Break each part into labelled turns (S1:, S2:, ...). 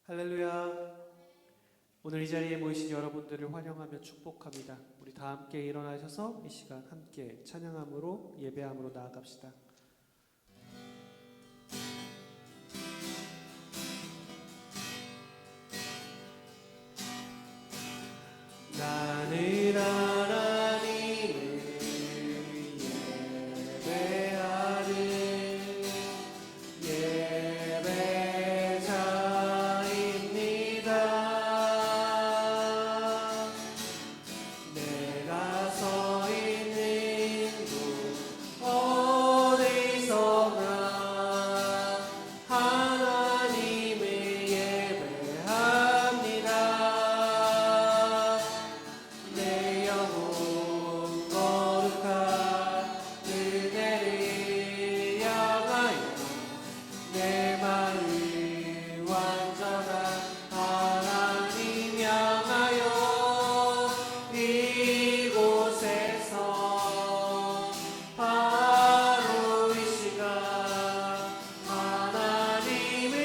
S1: 할렐루야. 오늘 이 자리에 모이신 여러분들을 환영하며 축복합니다. 우리 다 함께 일어나셔서 이 시간 함께 찬양함으로 예배함으로 나아갑시다. 나는 하나님을 예배하는 예배자입니다. 내가 서 있는 곳 어디서나 하나님을 예배합니다. 내 영혼 거룩한 은혜를 향하여 내 마음 완전한 하나님 향하여 이곳에서 바로 이 시간 하나님을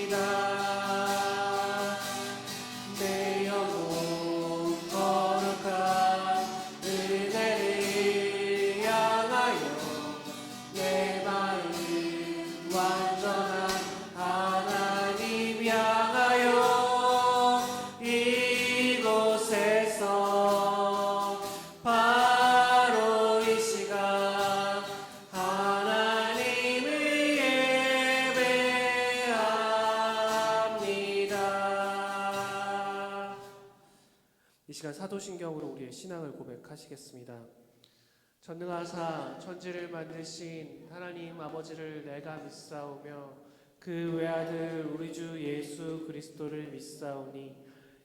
S1: 예배합니다. 내 영혼 거룩한 은혜를 향하여 내 마음 완전한 하나님 향하여 이곳에서 바로 이 시간 하나님을 예배합니다. 이 시간 사도신경으로 우리의 신앙을 고백하시겠습니다. 전능하사 천지를 만드신 하나님 아버지를 내가 믿사오며 그 외아들 우리 주 예수 그리스도를 믿사오니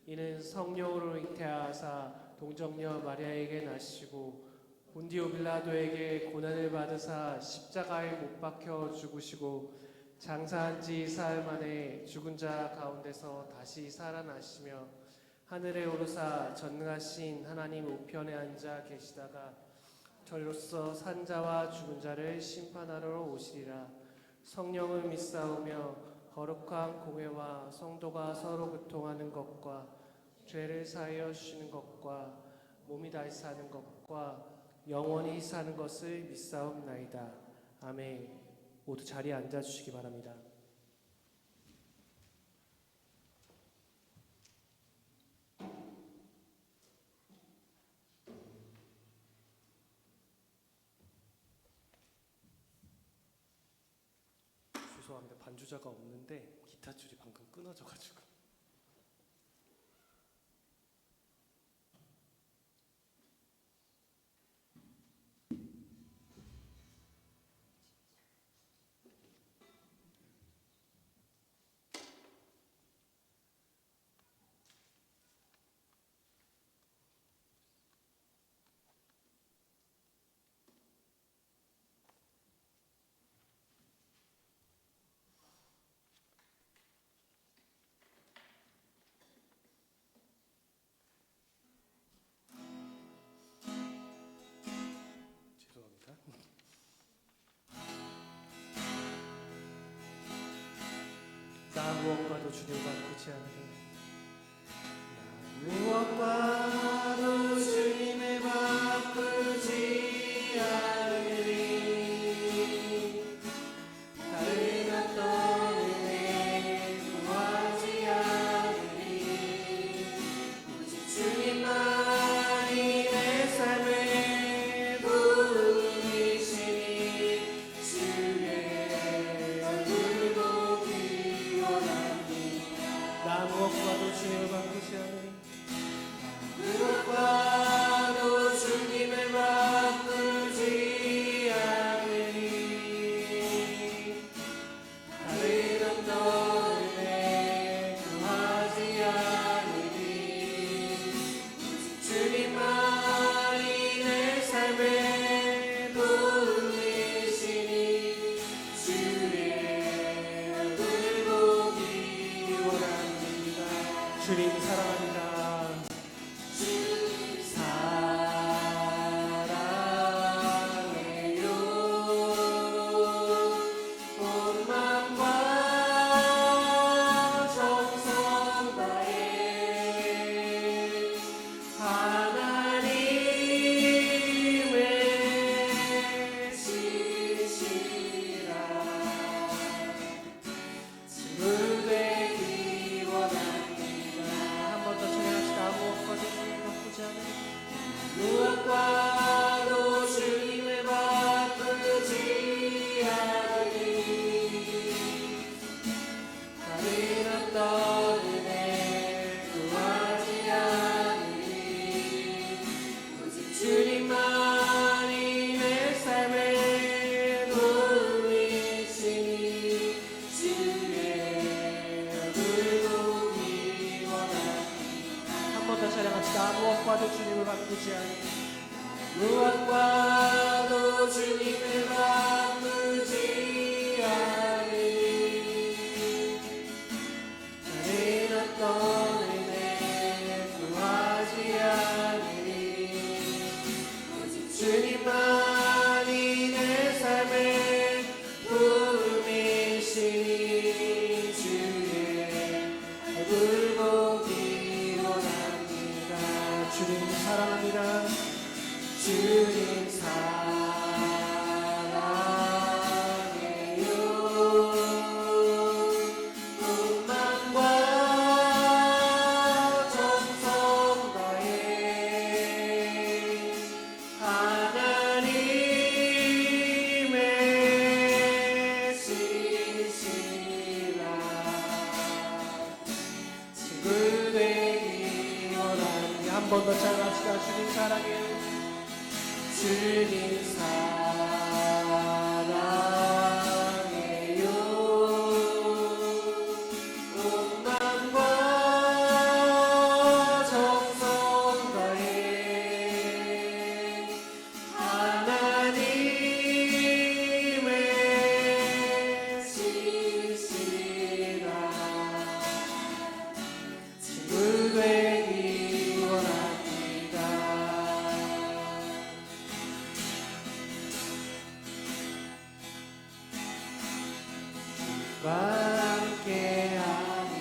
S1: 이는 성령으로 잉태하사 동정녀 마리아에게 나시고 본디오 빌라도에게 고난을 받으사 십자가에 못 박혀 죽으시고 장사한 지 사흘 만에 죽은 자 가운데서 다시 살아나시며 하늘에 오르사 전능하신 하나님 우편에 앉아 계시다가 저로서 산 자와 죽은 자를 심판하러 오시리라. 성령을 믿사오며 거룩한 공회와 성도가 서로 교통하는 것과 죄를 사하여 주시는 것과 몸이 다시 사는 것과 영원히 사는 것을 믿사옵나이다. 아멘. 모두 자리에 앉아주시기 바랍니다. 죄송합니다. 반주자가 없는데 기타 줄이 방금 끊어져가지고. 죄송합니다. 나 무엇과도 주를 바꾸지 않으리. 나 무엇과도 주님을 바꾸지 않으리. 다른 어떤 은혜 구하지 않으리. 오직 주님만이 내 삶의 분이시니 주의 얼굴 보기 원합니다. 나 무엇과도 주님을 바꾸지 않으리. 무엇과도 주님을 바꾸지 않으리. 다른 어떤 은혜 구하지 않으리. 주님만이 내 삶의 분이시니 주의 얼굴 보기 원합니다. 주님 사랑합니다. 주님 사랑해요. 온 무엇과도 주님을 바꾸지 않는
S2: 무엇과도 주님을 바꾸지 않으니 다른 어떤 은혜 구하지 않으니 오직 주님만이 내 삶의 도움이시니 주의 얼굴 보기 원합니다.
S1: 주님 사랑합니다.
S2: 주님 사랑해요. 꿈만과 정성 다해 하나님의 신실한 친구 되기 원하니
S1: 한 번 더 찬양합시다. 주님 사랑해요.
S2: 주님 사랑해요. 온 마음과 정성 다해 하나님의 신실한 친구 되기 원합니다. 주와 함께하는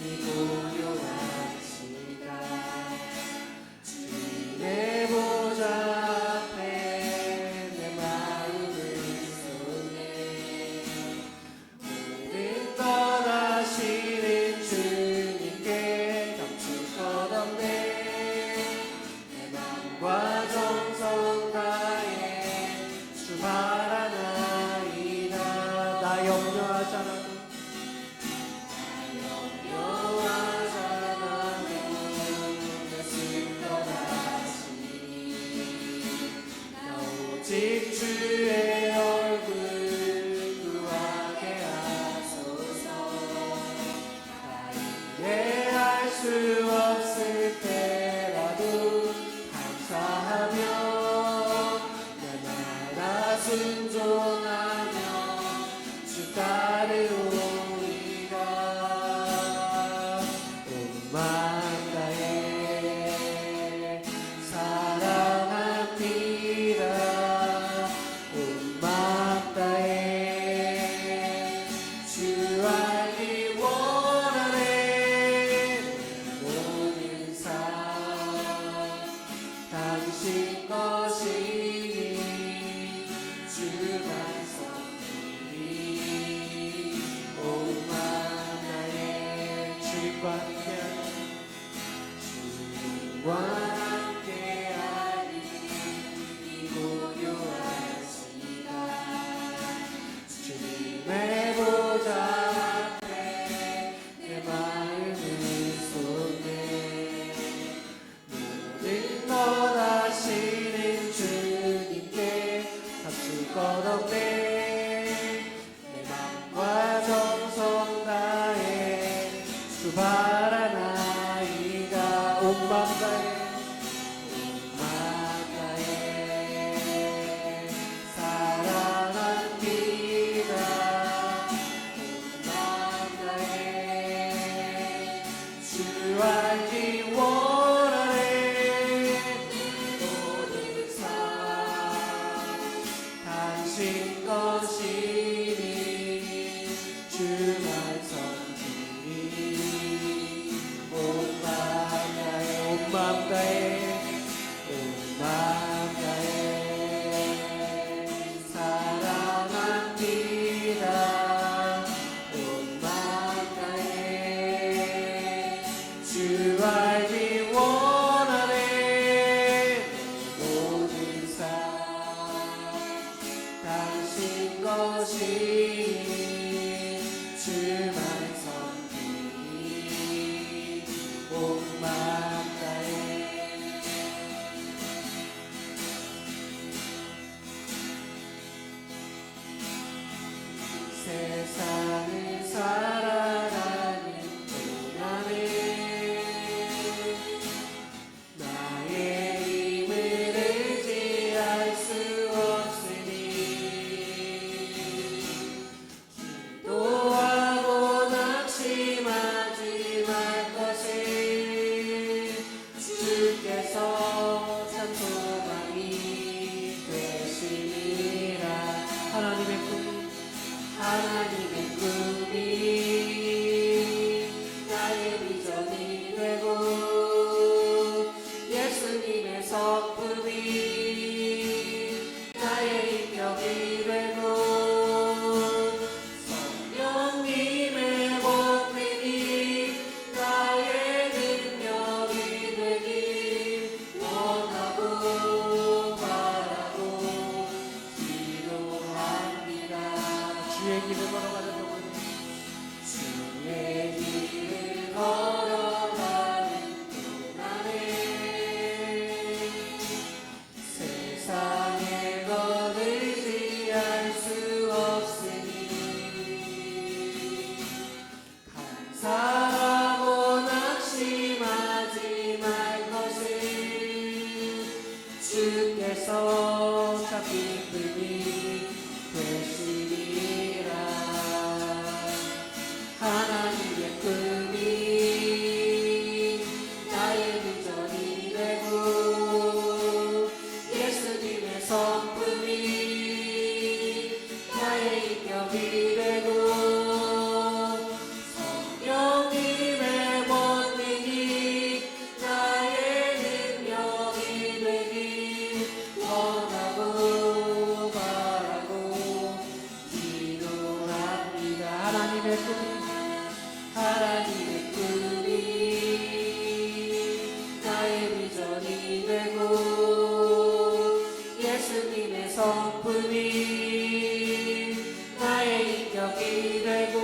S2: 이 고요한 시간 주님의 보좌 앞에 내 마음을 쏟네 모든 떠나시는 주님께 감출 것 없네 내 마음과 정성 다해 주 바라나이다
S1: 나 염려하지 않아도
S2: 염려하잖아도 내 승천하시니 나 오직 주의 얼굴 구하게 하소서 나 이해할 수 없을 때라도 감사하며 내 나라 순종하며 주 따르오리라 온 마음 다해 사랑합니다 온 마음 다해 주 알기 원하네 모든 삶 당신 것이니 주만 섬기리 온 마음 다해
S1: 주님과 함께하는
S2: 주님과 함께하리 이 고요한 시간 주님의 보좌 앞에 내 마음을 쏟네 모든 떠나시는 주님께 감출 것 없네 내 맘과 정성 다해 주 바라나이다
S1: 온 마음 다해
S2: 온 마음 다해 사랑합니다 온 마음 다해 주 알기 원하네 모든 삶 당신 것이니 주만 섬기리 온 마음 다해 온 마음 다해 온 마음 다해 사랑합니다 온 마음 다해 주 알기 원하네 모든 삶 당신 것이니 주만 섬기리 온 마음 다해 세상을 살아가는 동안에 하나님의 꿈이 나의 비전이 되고 예수님의 성품이 나의 인격이 되고 성령님의 권능이 나의 능력이 되길 원하고 바라고 기도합니다.
S1: 주의 길을 걸어가는 동안
S2: 주의 길을 걸어가는 동안에 세상의 것을 지할 수 없으니 감사하고 낙심하지 말 것을 주께서 참 기쁨이 되시리라. 하나님의 꿈이 나의 비전이 되고 예수님의 성품이 나의 인격이 되고 성령님의 권능이 나의 능력이 되길 원하고 바라고 기도합니다. 하나님의 꿈이 나의 비전이 되고 예수님의 성품이 나의 인격이 되고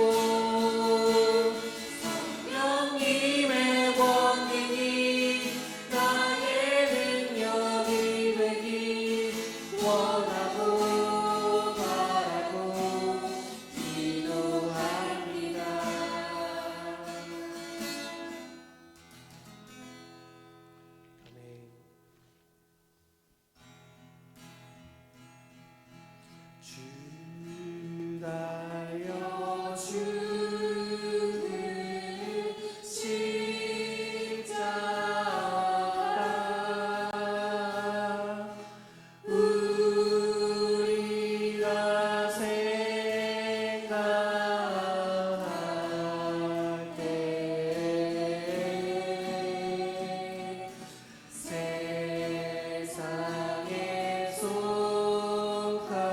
S2: 성령님의 권능이 나의 능력이 되길 원하고 바라고 기도합니다.
S1: 아멘. 주다여
S2: 주를 십자가 우리가 생각할 때 세상에 속하며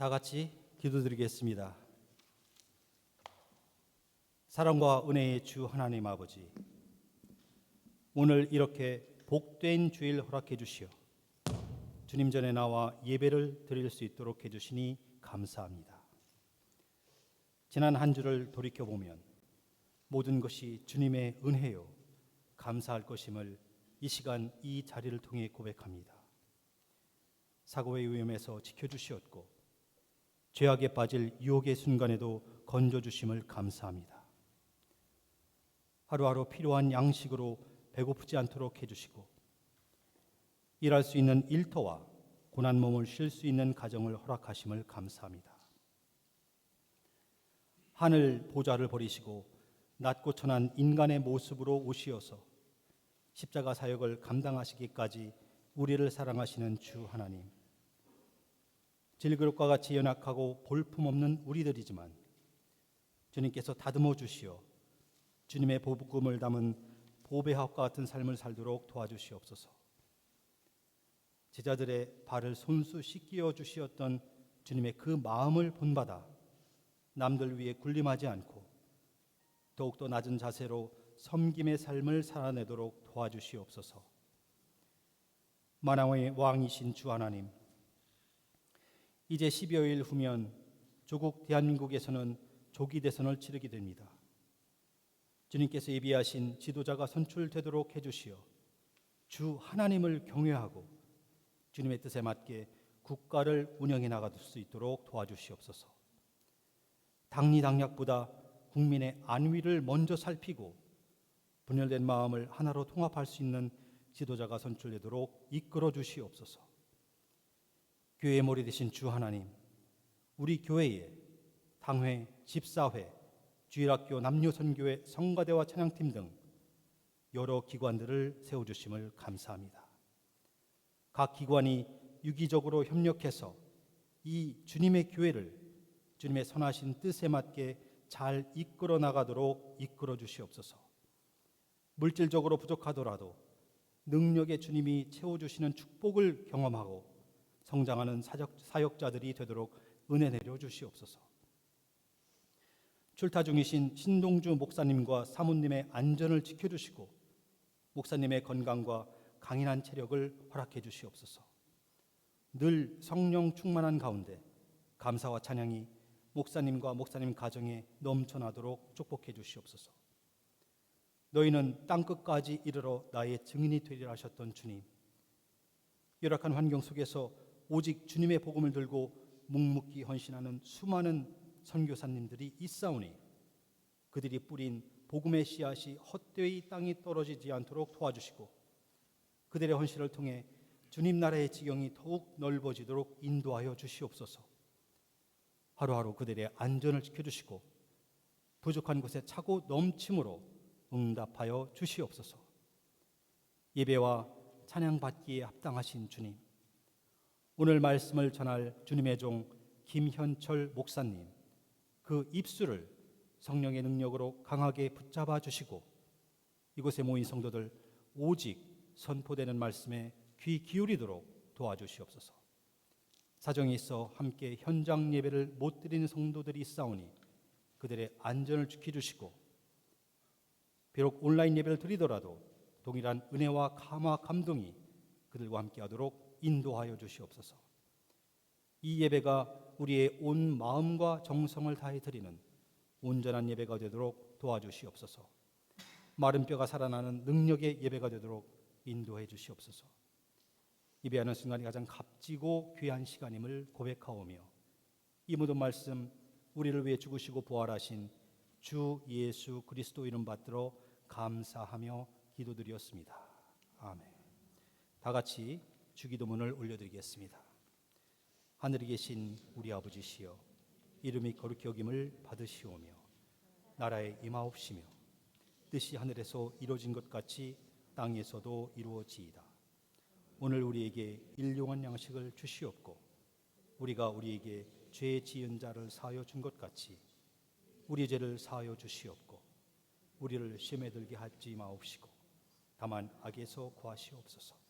S3: 다 같이 기도드리겠습니다. 사랑과 은혜의 주 하나님 아버지, 오늘 이렇게 복된 주일 허락해 주시어 주님 전에 나와 예배를 드릴 수 있도록 해주시니 감사합니다. 지난 한 주를 돌이켜보면 모든 것이 주님의 은혜요 감사할 것임을 이 시간 이 자리를 통해 고백합니다. 사고의 위험에서 지켜주시었고 죄악에 빠질 유혹의 순간에도 건져주심을 감사합니다. 하루하루 필요한 양식으로 배고프지 않도록 해주시고 일할 수 있는 일터와 고난 몸을 쉴 수 있는 가정을 허락하심을 감사합니다. 하늘 보좌를 버리시고 낮고 천한 인간의 모습으로 오시어서 십자가 사역을 감당하시기까지 우리를 사랑하시는 주 하나님, 질그릇과 같이 연약하고 볼품없는 우리들이지만 주님께서 다듬어 주시어 주님의 복음을 담은 보배합과 같은 삶을 살도록 도와주시옵소서. 제자들의 발을 손수 씻겨 주시었던 주님의 그 마음을 본받아 남들 위해 군림하지 않고 더욱더 낮은 자세로 섬김의 삶을 살아내도록 도와주시옵소서. 만왕의 왕이신 주 하나님, 이제 10여일 후면 조국 대한민국에서는 조기 대선을 치르게 됩니다. 주님께서 예비하신 지도자가 선출되도록 해주시어 주 하나님을 경외하고 주님의 뜻에 맞게 국가를 운영해 나갈 수 있도록 도와주시옵소서. 당리당략보다 국민의 안위를 먼저 살피고 분열된 마음을 하나로 통합할 수 있는 지도자가 선출되도록 이끌어 주시옵소서. 교회의 머리 되신 주 하나님, 우리 교회에 당회, 집사회, 주일학교, 남녀선교회, 성가대와 찬양팀 등 여러 기관들을 세워주심을 감사합니다. 각 기관이 유기적으로 협력해서 이 주님의 교회를 주님의 선하신 뜻에 맞게 잘 이끌어 나가도록 이끌어 주시옵소서. 물질적으로 부족하더라도 능력의 주님이 채워주시는 축복을 경험하고 성장하는 사역자들이 되도록 은혜 내려 주시옵소서. 출타 중이신 신동주 목사님과 사모님의 안전을 지켜주시고 목사님의 건강과 강인한 체력을 허락해 주시옵소서. 늘 성령 충만한 가운데 감사와 찬양이 목사님과 목사님 가정에 넘쳐나도록 축복해 주시옵소서. 너희는 땅끝까지 이르러 나의 증인이 되리라 하셨던 주님, 열악한 환경 속에서 오직 주님의 복음을 들고 묵묵히 헌신하는 수많은 선교사님들이 있사오니 그들이 뿌린 복음의 씨앗이 헛되이 땅이 떨어지지 않도록 도와주시고 그들의 헌신을 통해 주님 나라의 지경이 더욱 넓어지도록 인도하여 주시옵소서. 하루하루 그들의 안전을 지켜주시고 부족한 곳에 차고 넘침으로 응답하여 주시옵소서. 예배와 찬양 받기에 합당하신 주님, 오늘 말씀을 전할 주님의 종 김현철 목사님, 그 입술을 성령의 능력으로 강하게 붙잡아 주시고 이곳에 모인 성도들 오직 선포되는 말씀에 귀 기울이도록 도와주시옵소서. 사정이 있어 함께 현장 예배를 못 드리는 성도들이 있사오니 그들의 안전을 지켜주시고 비록 온라인 예배를 드리더라도 동일한 은혜와 감화 감동이 그들과 함께하도록 인도하여 주시옵소서. 이 예배가 우리의 온 마음과 정성을 다해 드리는 온전한 예배가 되도록 도와주시옵소서. 마른 뼈가 살아나는 능력의 예배가 되도록 인도해 주시옵소서. 예배하는 순간이 가장 값지고 귀한 시간임을 고백하오며 이 모든 말씀 우리를 위해 죽으시고 부활하신 주 예수 그리스도 이름 받들어 감사하며 기도드렸습니다. 아멘. 다 같이 주기도문을 올려드리겠습니다. 하늘에 계신 우리 아버지시여, 이름이 거룩히 여김을 받으시오며 나라에 임하옵시며 뜻이 하늘에서 이루어진 것 같이 땅에서도 이루어지이다. 오늘 우리에게 일용할 양식을 주시옵고 우리가 우리에게 죄 지은 자를 사하여 준 것 같이 우리 죄를 사하여 주시옵고 우리를 시험에 들게 하지 마옵시고 다만 악에서 구하시옵소서.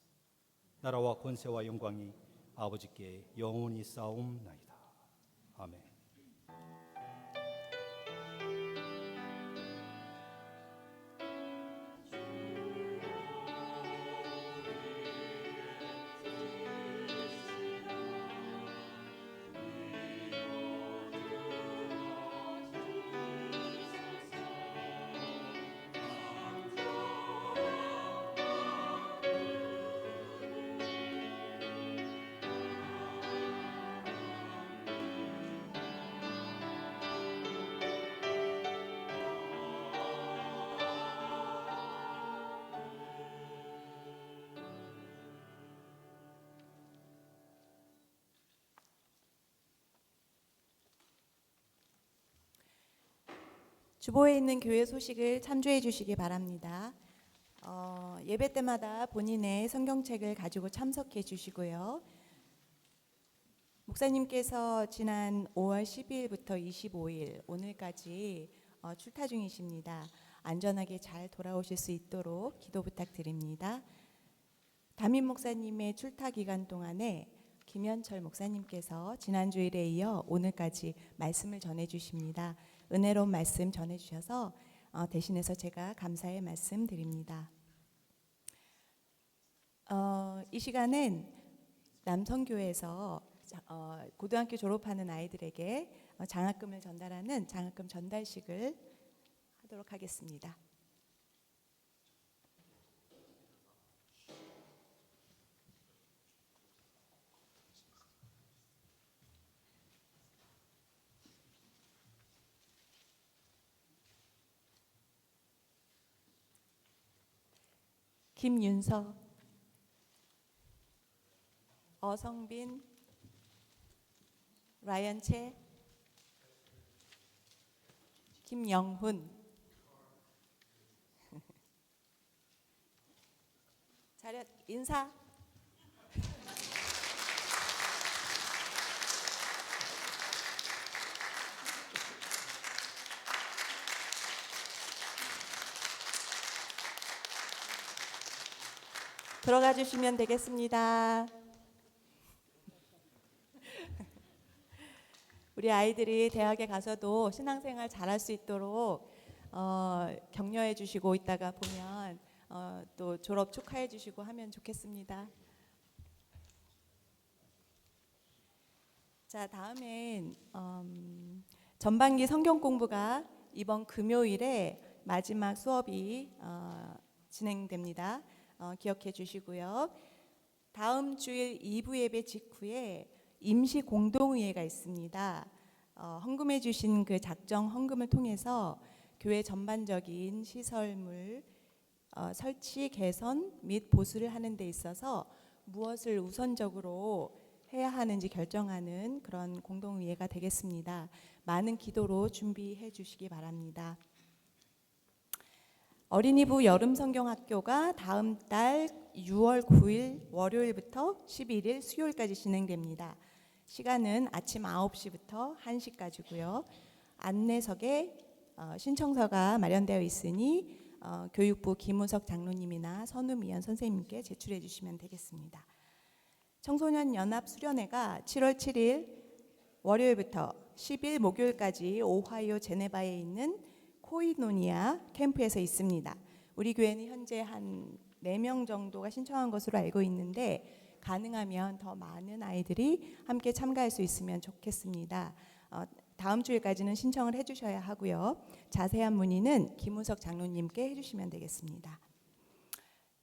S3: 나라와 권세와 영광이 아버지께 영원히 쌓옵나이다. 아멘.
S4: 주보에 있는 교회 소식을 참조해 주시기 바랍니다. 예배 때마다 본인의 성경책을 가지고 참석해 주시고요. 목사님께서 지난 5월 12일부터 25일 오늘까지 출타 중이십니다. 안전하게 잘 돌아오실 수 있도록 기도 부탁드립니다. 담임 목사님의 출타 기간 동안에 김현철 목사님께서 지난 주일에 이어 오늘까지 말씀을 전해 주십니다. 은혜로운 말씀 전해 주셔서 대신해서 제가 감사의 말씀 드립니다. 이 시간은 남성교회에서 고등학교 졸업하는 아이들에게 장학금을 전달하는 장학금 전달식을 하도록 하겠습니다. 김윤서, 어성빈, 라이언채, 김영훈. 차렷 인사. 들어가 주시면 되겠습니다. 우리 아이들이 대학에 가서도 신앙생활 잘할 수 있도록 격려해 주시고 있다가 보면 또 졸업 축하해 주시고 하면 좋겠습니다. 자, 다음엔 전반기 성경 공부가 이번 금요일에 마지막 수업이 진행됩니다. 기억해 주시고요. 다음 주일 2부 예배 직후에 임시 공동의회가 있습니다. 헌금해 주신 그 작정 헌금을 통해서 교회 전반적인 시설물 설치 개선 및 보수를 하는 데 있어서 무엇을 우선적으로 해야 하는지 결정하는 그런 공동의회가 되겠습니다. 많은 기도로 준비해 주시기 바랍니다. 어린이부 여름성경학교가 다음 달 6월 9일 월요일부터 11일 수요일까지 진행됩니다. 시간은 아침 9시부터 1시까지고요. 안내석에 신청서가 마련되어 있으니 교육부 김우석 장로님이나 선우미연 선생님께 제출해 주시면 되겠습니다. 청소년 연합 수련회가 7월 7일 월요일부터 10일 목요일까지 오하이오 제네바에 있는 코이노니아 캠프에서 있습니다. 우리 교회는 현재 한 4명 정도가 신청한 것으로 알고 있는데 가능하면 더 많은 아이들이 함께 참가할 수 있으면 좋겠습니다. 다음 주일까지는 신청을 해주셔야 하고요. 자세한 문의는 김우석 장로님께 해주시면 되겠습니다.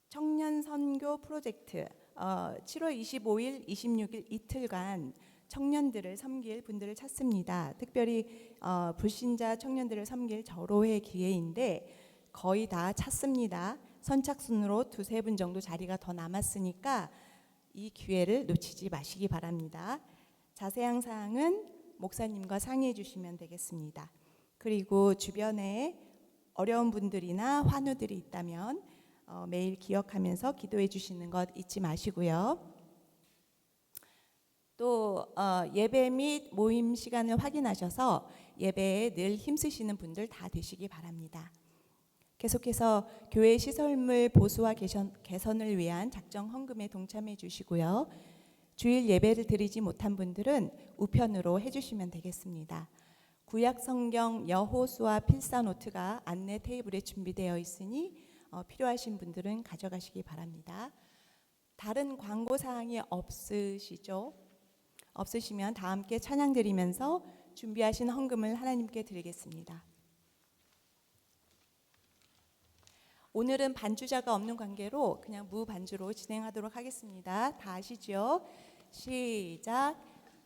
S4: 청년 선교 프로젝트 7월 25일, 26일 이틀간 청년들을 섬길 분들을 찾습니다. 특별히 불신자 청년들을 섬길 절호의 기회인데 거의 다 찾습니다. 선착순으로 2-3분 정도 자리가 더 남았으니까 이 기회를 놓치지 마시기 바랍니다. 자세한 사항은 목사님과 상의해 주시면 되겠습니다. 그리고 주변에 어려운 분들이나 환우들이 있다면 매일 기억하면서 기도해 주시는 것 잊지 마시고요. 또 예배 및 모임 시간을 확인하셔서 예배에 늘 힘쓰시는 분들 다 되시기 바랍니다. 계속해서 교회 시설물 보수와 개선을 위한 작정 헌금에 동참해 주시고요. 주일 예배를 드리지 못한 분들은 우편으로 해주시면 되겠습니다. 구약 성경 여호수아 필사 노트가 안내 테이블에 준비되어 있으니 필요하신 분들은 가져가시기 바랍니다. 다른 광고 사항이 없으시죠? 없으시면 다 함께 찬양 드리면서 준비하신 헌금을 하나님께 드리겠습니다. 오늘은 반주자가 없는 관계로 그냥 무반주로 진행하도록 하겠습니다. 다 아시죠? 시작.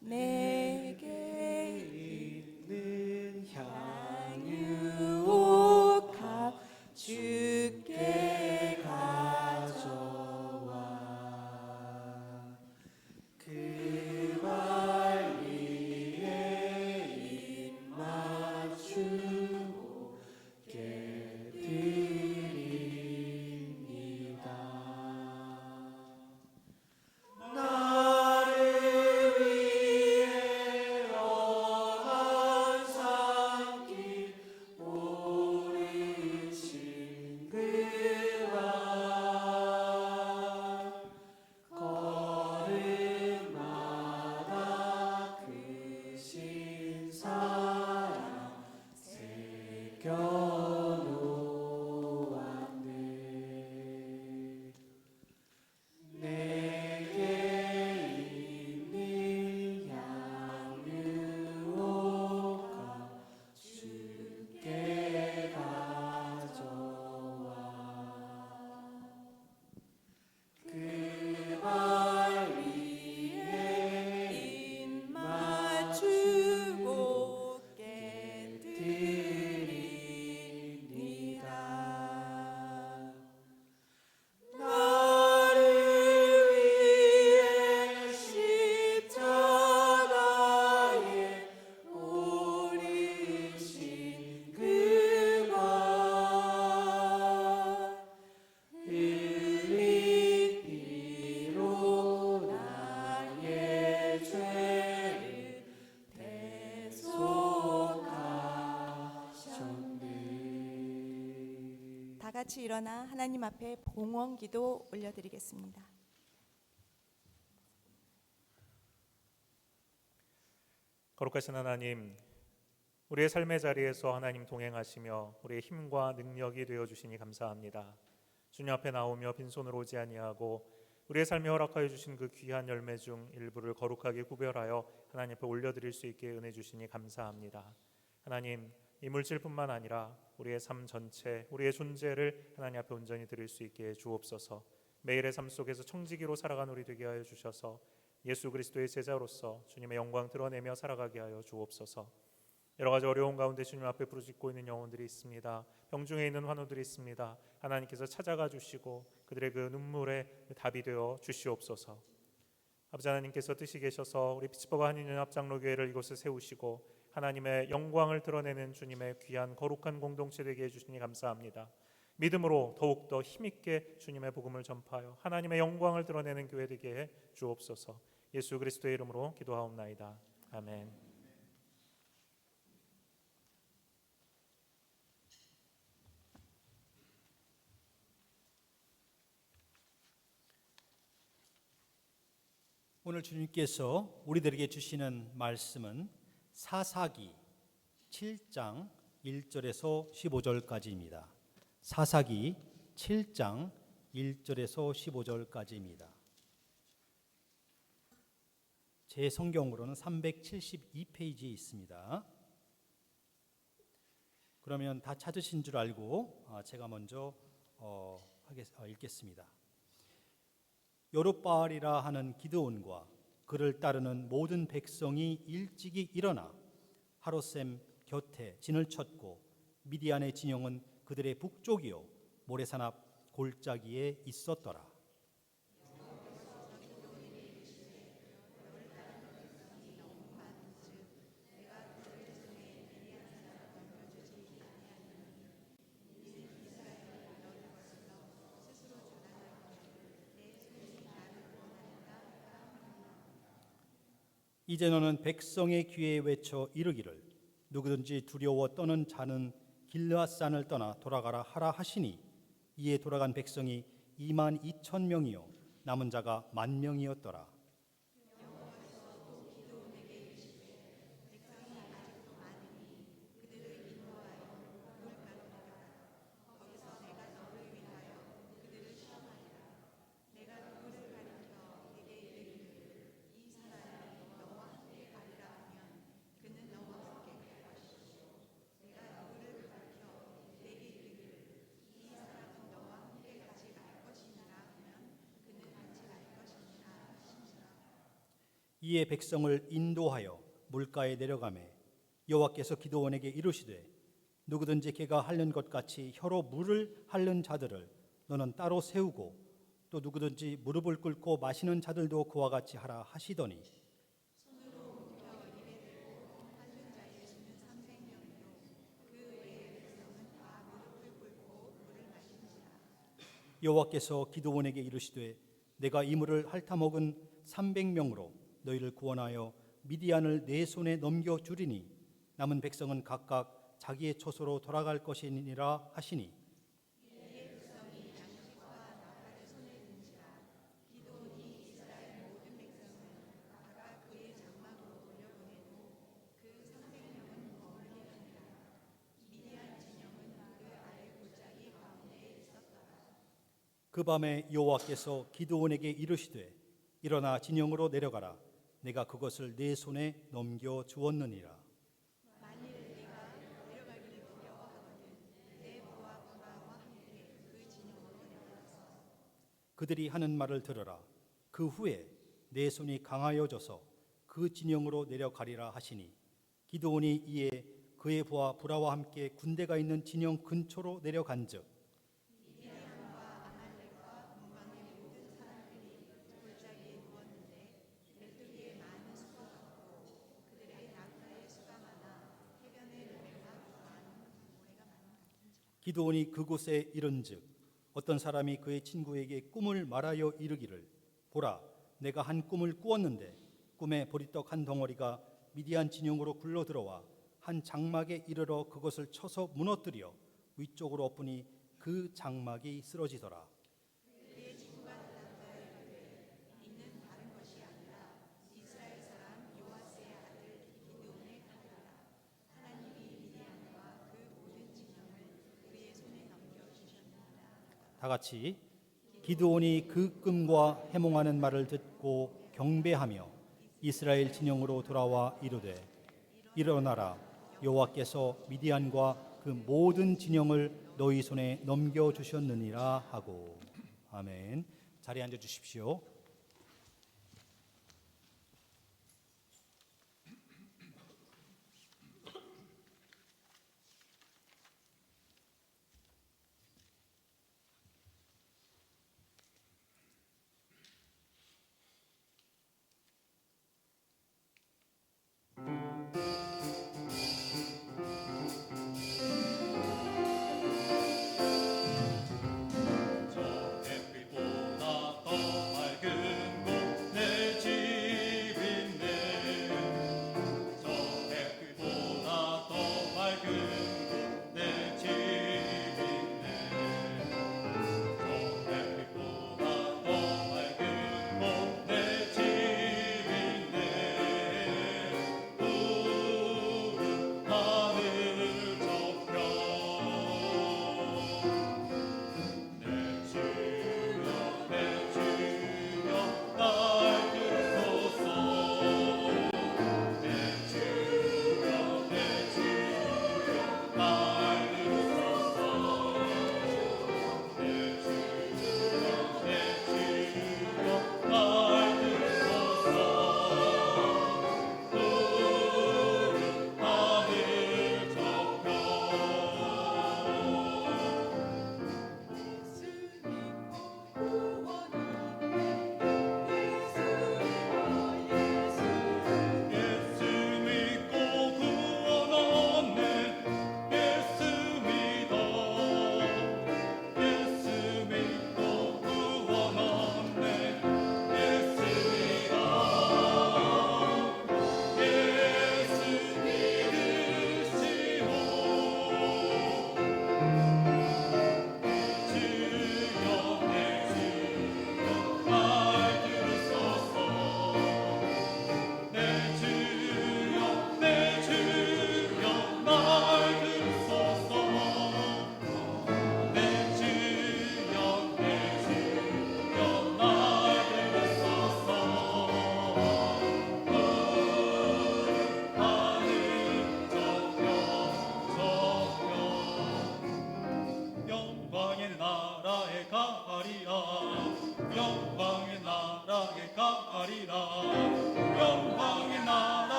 S4: 내게
S1: 있는
S4: 향유옥합 주께
S1: 가져와 그발 위에 입 맞추고 깨드립니다. 나를 위해 어한 산길 오르신 그발 걸음마다 크신 사랑 새겨놓았네. 내게 있는 향유옥합 주께 가져와 그발 위에 입 맞추고 깨드립니다. 나를 위해 십자가에 오르신 그발 흘린 피로 나의 죄를 대속하셨네. 다 같이 일어나 하나님 앞에 봉헌 기도 올려드리겠습니다.
S5: 거룩하신 하나님, 우리의 삶의 자리에서 하나님 동행하시며 우리의 힘과 능력이 되어 주시니 감사합니다. 주님 앞에 나오며 빈손으로 오지 아니하고 우리의 삶에 허락하여 주신 그 귀한 열매 중 일부를 거룩하게 구별하여 하나님 앞에 올려드릴 수 있게 은혜 주시니 감사합니다. 하나님, 이 물질뿐만 아니라 우리의 삶 전체, 우리의 존재를 하나님 앞에 온전히 드릴 수 있게 해 주옵소서. 매일의 삶 속에서 청지기로 살아간 우리 되게 하여 주셔서 예수 그리스도의 제자로서 주님의 영광 드러내며 살아가게 하여 주옵소서. 여러 가지 어려운 가운데 주님 앞에 부르짖고 있는 영혼들이 있습니다. 병중에 있는 환우들이 있습니다. 하나님께서 찾아가 주시고 그들의 그 눈물에 답이 되어 주시옵소서. 아버지 하나님께서 뜻이 계셔서 우리 피치버가 한인연합장로교회를 이곳에 세우시고 하나님의 영광을 드러내는 주님의 귀한 거룩한 공동체 되게 해주시니 감사합니다. 믿음으로 더욱더 힘있게 주님의 복음을 전파하여 하나님의 영광을 드러내는 교회 되게 해 주옵소서. 예수 그리스도의 이름으로 기도하옵나이다. 아멘.
S3: 오늘 주님께서 우리들에게 주시는 말씀은 사사기 7장 1절에서 15절까지입니다. 사사기 7장 1절에서 15절까지입니다. 제 성경으로는 372페이지에 있습니다. 그러면 다 찾으신 줄 알고 제가 먼저 읽겠습니다. 여룻바알이라 하는 기드온과 그를 따르는 모든 백성이 일찍이 일어나 하롯셈 곁에 진을 쳤고 미디안의 진영은 그들의 북쪽이요 모래산 앞 골짜기에 있었더라. 이제 너는 백성의 귀에 외쳐 이르기를 누구든지 두려워 떠는 자는 길르앗산을 떠나 돌아가라 하라 하시니 이에 돌아간 백성이 22,000명이요 남은 자가 10,000명이었더라. 이에 백성을 인도하여 물가에 내려가매 여호와께서 기드온에게 이르시되 누구든지 개가 핥는 것 같이 혀로 물을 핥는 자들을 너는 따로 세우고 또 누구든지 무릎을 꿇고 마시는 자들도 그와 같이 하라 하시더니 여호와께서 기드온에게 이르시되 내가 이 물을 핥아 먹은 300명으로 너희를 구원하여 미디안을 내 손에 넘겨 주리니 남은 백성은 각각 자기의 처소로 돌아갈 것이니라 하시니 그 밤에 여호와께서 기드온에게 이르시되 일어나 진영으로 내려가라 내가 그것을 내 손에 넘겨 주었느니라. 그들이 하는 말을 들으라. 그 후에 내 손이 강하여져서 그 진영으로 내려가리라 하시니 기드온이 이에 그의 부하 부라와 함께 군대가 있는 진영 근처로 내려간즉 기드온이 그곳에 이른즉 어떤 사람이 그의 친구에게 꿈을 말하여 이르기를 보라 내가 한 꿈을 꾸었는데 꿈에 보리떡 한 덩어리가 미디안 진영으로 굴러 들어와 한 장막에 이르러 그것을 쳐서 무너뜨려 위쪽으로 엎으니 그 장막이 쓰러지더라. 다 같이 기드온이 그 꿈과 해몽하는 말을 듣고 경배하며 이스라엘 진영으로 돌아와 이르되 일어나라 여호와께서 미디안과 그 모든 진영을 너희 손에 넘겨 주셨느니라 하고 아멘. 자리에 앉아 주십시오.
S6: 햇빛보다 더 맑은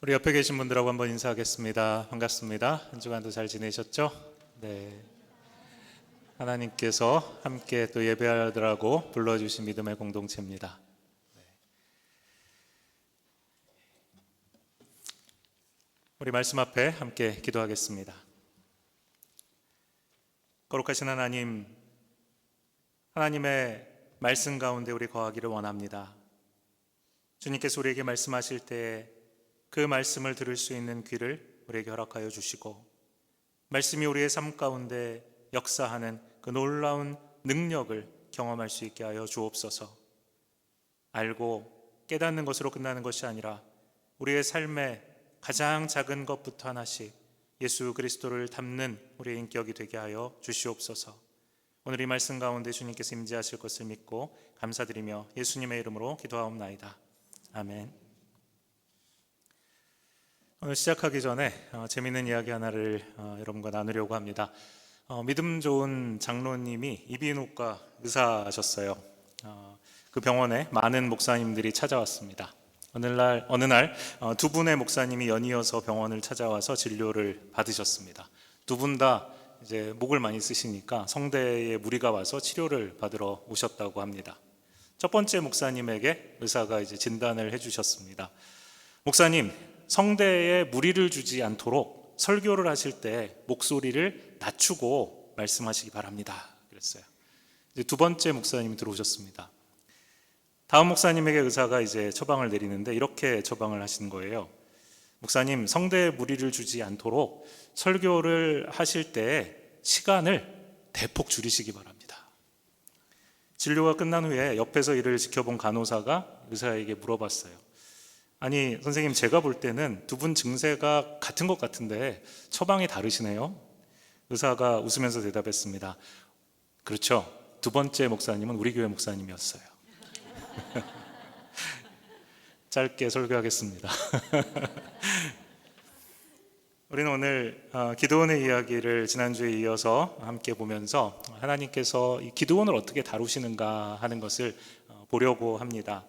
S5: 우리 옆에 계신 분들하고 한번 인사하겠습니다. 반갑습니다. 한 주간도 잘 지내셨죠? 네. 하나님께서 함께 또 예배하더라고 불러주신 믿음의 공동체입니다. 우리 말씀 앞에 함께 기도하겠습니다. 거룩하신 하나님, 하나님의 말씀 가운데 우리 거하기를 원합니다. 주님께서 우리에게 말씀하실 때 그 말씀을 들을 수 있는 귀를 우리에게 허락하여 주시고, 말씀이 우리의 삶 가운데 역사하는 그 놀라운 능력을 경험할 수 있게 하여 주옵소서. 알고 깨닫는 것으로 끝나는 것이 아니라 우리의 삶의 가장 작은 것부터 하나씩 예수 그리스도를 담는 우리의 인격이 되게 하여 주시옵소서. 오늘 이 말씀 가운데 주님께서 임재하실 것을 믿고 감사드리며 예수님의 이름으로 기도하옵나이다. 아멘. 오늘 시작하기 전에 재미있는 이야기 하나를 여러분과 나누려고 합니다. 믿음 좋은 장로님이 이비인후과 의사하셨어요. 그 병원에 많은 목사님들이 찾아왔습니다. 어느 날 두 분의 목사님이 연이어서 병원을 찾아와서 진료를 받으셨습니다. 두 분 다 이제 목을 많이 쓰시니까 성대에 무리가 와서 치료를 받으러 오셨다고 합니다. 첫 번째 목사님에게 의사가 이제 진단을 해주셨습니다. 목사님, 성대에 무리를 주지 않도록 설교를 하실 때 목소리를 낮추고 말씀하시기 바랍니다. 그랬어요. 이제 두 번째 목사님이 들어오셨습니다. 다음 목사님에게 의사가 이제 처방을 내리는데 이렇게 처방을 하신 거예요. 목사님, 성대에 무리를 주지 않도록 설교를 하실 때 시간을 대폭 줄이시기 바랍니다. 진료가 끝난 후에 옆에서 이를 지켜본 간호사가 의사에게 물어봤어요. 아니 선생님, 제가 볼 때는 두 분 증세가 같은 것 같은데 처방이 다르시네요. 의사가 웃으면서 대답했습니다. 그렇죠. 두 번째 목사님은 우리 교회 목사님이었어요. 짧게 설교하겠습니다. 우리는 오늘 기드온의 이야기를 지난주에 이어서 함께 보면서 하나님께서 이 기드온을 어떻게 다루시는가 하는 것을 보려고 합니다.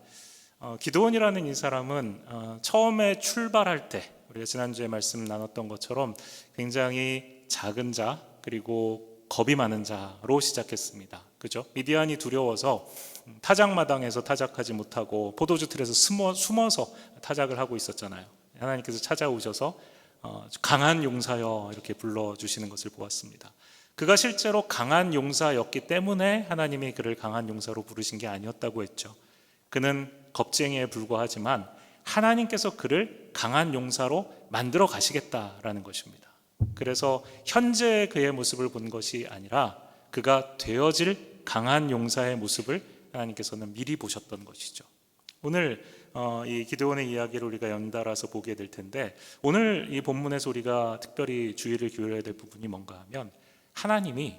S5: 기드온이라는 이 사람은 처음에 출발할 때 우리가 지난주에 말씀 나눴던 것처럼 굉장히 작은 자 그리고 겁이 많은 자로 시작했습니다. 그죠? 미디안이 두려워서 타작마당에서 타작하지 못하고 포도주 틀에서 숨어서 타작을 하고 있었잖아요. 하나님께서 찾아오셔서 강한 용사여 이렇게 불러주시는 것을 보았습니다. 그가 실제로 강한 용사였기 때문에 하나님이 그를 강한 용사로 부르신 게 아니었다고 했죠. 그는 겁쟁이에 불과하지만 하나님께서 그를 강한 용사로 만들어 가시겠다라는 것입니다. 그래서 현재 그의 모습을 본 것이 아니라 그가 되어질 강한 용사의 모습을 하나님께서는 미리 보셨던 것이죠. 오늘 이 기드온의 이야기를 우리가 연달아서 보게 될 텐데, 오늘 이 본문에서 우리가 특별히 주의를 기울여야 될 부분이 뭔가 하면 하나님이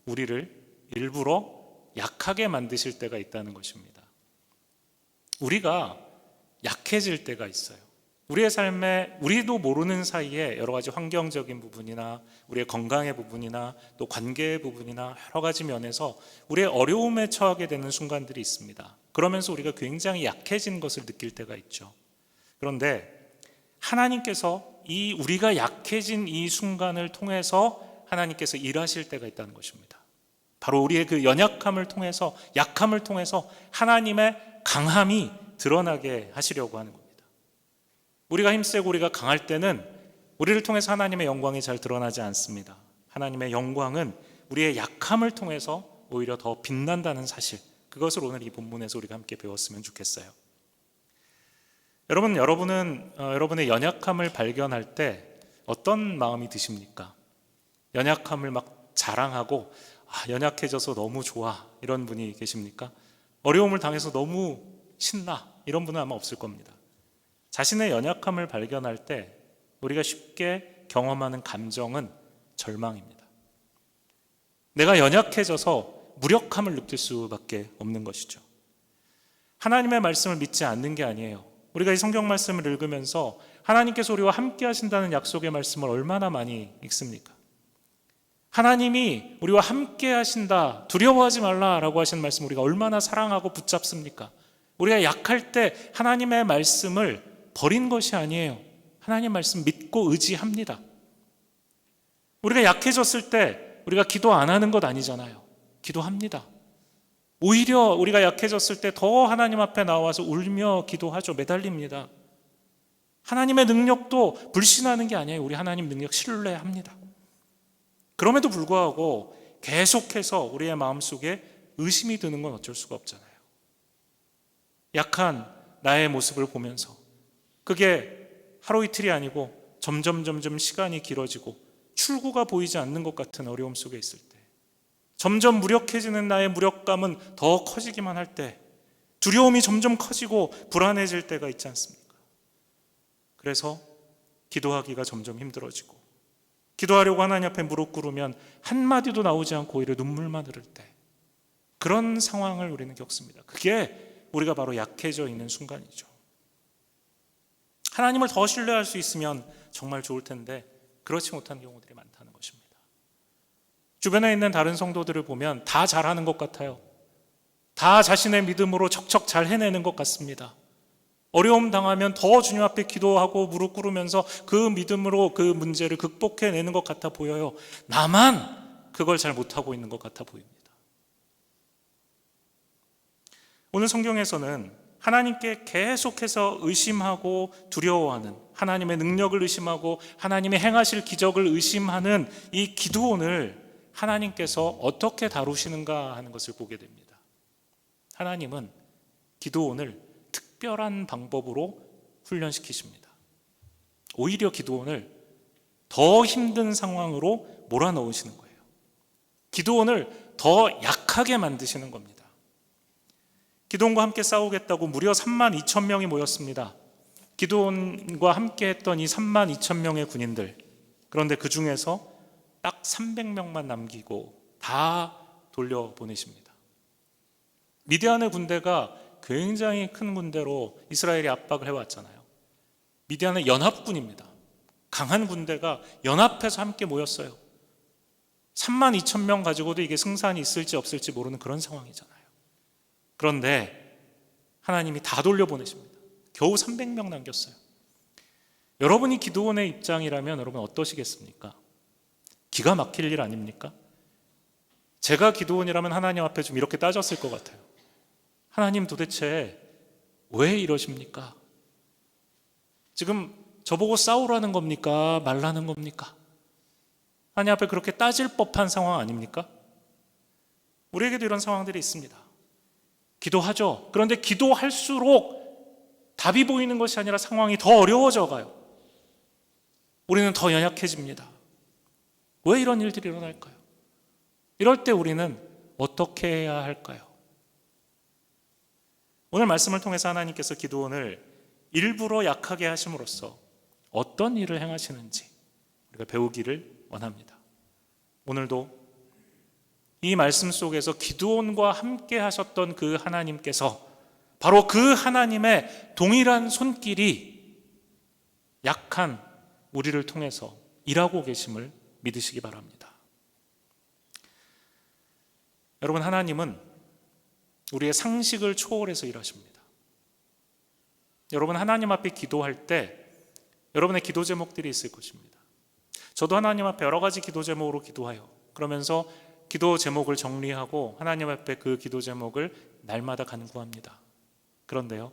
S5: 우리를 일부러 약하게 만드실 때가 있다는 것입니다. 우리가 약해질 때가 있어요. 우리의 삶에 우리도 모르는 사이에 여러 가지 환경적인 부분이나 우리의 건강의 부분이나 또 관계의 부분이나 여러 가지 면에서 우리의 어려움에 처하게 되는 순간들이 있습니다. 그러면서 우리가 굉장히 약해진 것을 느낄 때가 있죠. 그런데 하나님께서 이 우리가 약해진 이 순간을 통해서 하나님께서 일하실 때가 있다는 것입니다. 바로 우리의 그 연약함을 통해서, 약함을 통해서 하나님의 강함이 드러나게 하시려고 하는 겁니다. 우리가 힘세고 우리가 강할 때는 우리를 통해서 하나님의 영광이 잘 드러나지 않습니다. 하나님의 영광은 우리의 약함을 통해서 오히려 더 빛난다는 사실, 그것을 오늘 이 본문에서 우리가 함께 배웠으면 좋겠어요. 여러분은 여러분의 연약함을 발견할 때 어떤 마음이 드십니까? 연약함을 막 자랑하고 연약해져서 너무 좋아 이런 분이 계십니까? 어려움을 당해서 너무 신나 이런 분은 아마 없을 겁니다. 자신의 연약함을 발견할 때 우리가 쉽게 경험하는 감정은 절망입니다. 내가 연약해져서 무력함을 느낄 수밖에 없는 것이죠. 하나님의 말씀을 믿지 않는 게 아니에요. 우리가 이 성경 말씀을 읽으면서 하나님께서 우리와 함께 하신다는 약속의 말씀을 얼마나 많이 읽습니까? 하나님이 우리와 함께 하신다, 두려워하지 말라라고 하신 말씀 우리가 얼마나 사랑하고 붙잡습니까? 우리가 약할 때 하나님의 말씀을 버린 것이 아니에요. 하나님 말씀 믿고 의지합니다. 우리가 약해졌을 때 우리가 기도 안 하는 것 아니잖아요. 기도합니다. 오히려 우리가 약해졌을 때 더 하나님 앞에 나와서 울며 기도하죠. 매달립니다. 하나님의 능력도 불신하는 게 아니에요. 우리 하나님 능력 신뢰합니다. 그럼에도 불구하고 계속해서 우리의 마음속에 의심이 드는 건 어쩔 수가 없잖아요. 약한 나의 모습을 보면서 그게 하루 이틀이 아니고 점점 시간이 길어지고 출구가 보이지 않는 것 같은 어려움 속에 있을 때, 점점 무력해지는 나의 무력감은 더 커지기만 할 때, 두려움이 점점 커지고 불안해질 때가 있지 않습니까? 그래서 기도하기가 점점 힘들어지고, 기도하려고 하나님 앞에 무릎 꿇으면 한마디도 나오지 않고 오히려 눈물만 흐를 때, 그런 상황을 우리는 겪습니다. 그게 우리가 바로 약해져 있는 순간이죠. 하나님을 더 신뢰할 수 있으면 정말 좋을 텐데 그렇지 못한 경우들이 많다는 것입니다. 주변에 있는 다른 성도들을 보면 다 잘하는 것 같아요. 다 자신의 믿음으로 척척 잘 해내는 것 같습니다. 어려움 당하면 더 주님 앞에 기도하고 무릎 꿇으면서 그 믿음으로 그 문제를 극복해내는 것 같아 보여요. 나만 그걸 잘 못하고 있는 것 같아 보입니다. 오늘 성경에서는 하나님께 계속해서 의심하고 두려워하는, 하나님의 능력을 의심하고 하나님의 행하실 기적을 의심하는 이 기드온을 하나님께서 어떻게 다루시는가 하는 것을 보게 됩니다. 하나님은 기드온을 특별한 방법으로 훈련시키십니다. 오히려 기드온을 더 힘든 상황으로 몰아넣으시는 거예요. 기드온을 더 약하게 만드시는 겁니다. 기드온과 함께 싸우겠다고 무려 32,000명이 모였습니다. 기드온과 함께 했던 이 32,000명의 군인들, 그런데 그 중에서 딱 300명만 남기고 다 돌려보내십니다. 미디안의 군대가 굉장히 큰 군대로 이스라엘이 압박을 해왔잖아요. 미디안의 연합군입니다. 강한 군대가 연합해서 함께 모였어요. 32,000명 가지고도 이게 승산이 있을지 없을지 모르는 그런 상황이잖아요. 그런데 하나님이 다 돌려보내십니다. 겨우 300명 남겼어요. 여러분이 기드온의 입장이라면 여러분 어떠시겠습니까? 기가 막힐 일 아닙니까? 제가 기드온이라면 하나님 앞에 좀 이렇게 따졌을 것 같아요. 하나님 도대체 왜 이러십니까? 지금 저보고 싸우라는 겁니까? 말라는 겁니까? 하나님 앞에 그렇게 따질 법한 상황 아닙니까? 우리에게도 이런 상황들이 있습니다. 기도하죠. 그런데 기도할수록 답이 보이는 것이 아니라 상황이 더 어려워져 가요. 우리는 더 연약해집니다. 왜 이런 일들이 일어날까요? 이럴 때 우리는 어떻게 해야 할까요? 오늘 말씀을 통해서 하나님께서 기드온을 일부러 약하게 하심으로써 어떤 일을 행하시는지 우리가 배우기를 원합니다. 오늘도 이 말씀 속에서 기드온과 함께 하셨던 그 하나님께서 바로 그 하나님의 동일한 손길이 약한 우리를 통해서 일하고 계심을 믿으시기 바랍니다. 여러분, 하나님은 우리의 상식을 초월해서 일하십니다. 여러분, 하나님 앞에 기도할 때 여러분의 기도 제목들이 있을 것입니다. 저도 하나님 앞에 여러 가지 기도 제목으로 기도해요. 그러면서 기도 제목을 정리하고 하나님 앞에 그 기도 제목을 날마다 간구합니다. 그런데요,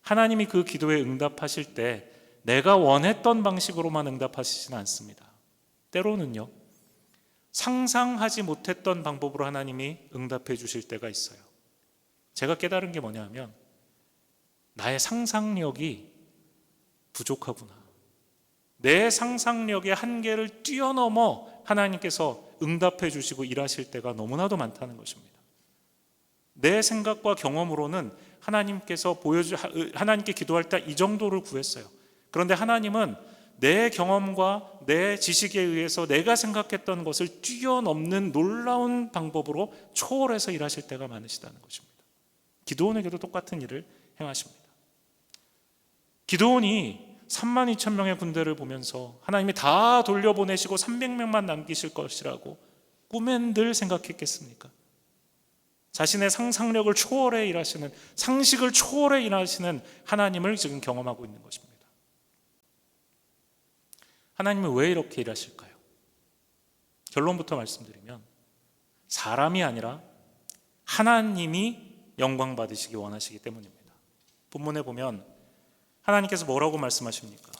S5: 하나님이 그 기도에 응답하실 때 내가 원했던 방식으로만 응답하시지는 않습니다. 때로는요, 상상하지 못했던 방법으로 하나님이 응답해 주실 때가 있어요. 제가 깨달은 게 뭐냐면 나의 상상력이 부족하구나. 내 상상력의 한계를 뛰어넘어 하나님께서 응답해 주시고 일하실 때가 너무나도 많다는 것입니다. 내 생각과 경험으로는 하나님께 기도할 때 이 정도를 구했어요. 그런데 하나님은 내 경험과 내 지식에 의해서 내가 생각했던 것을 뛰어넘는 놀라운 방법으로 초월해서 일하실 때가 많으시다는 것입니다. 기드온에게도 똑같은 일을 행하십니다. 기드온이 32,000명의 군대를 보면서 하나님이 다 돌려보내시고 300명만 남기실 것이라고 꿈엔들 생각했겠습니까? 자신의 상상력을 초월해 일하시는, 상식을 초월해 일하시는 하나님을 지금 경험하고 있는 것입니다. 하나님은 왜 이렇게 일하실까요? 결론부터 말씀드리면 사람이 아니라 하나님이 영광 받으시기 원하시기 때문입니다. 본문에 보면 하나님께서 뭐라고 말씀하십니까?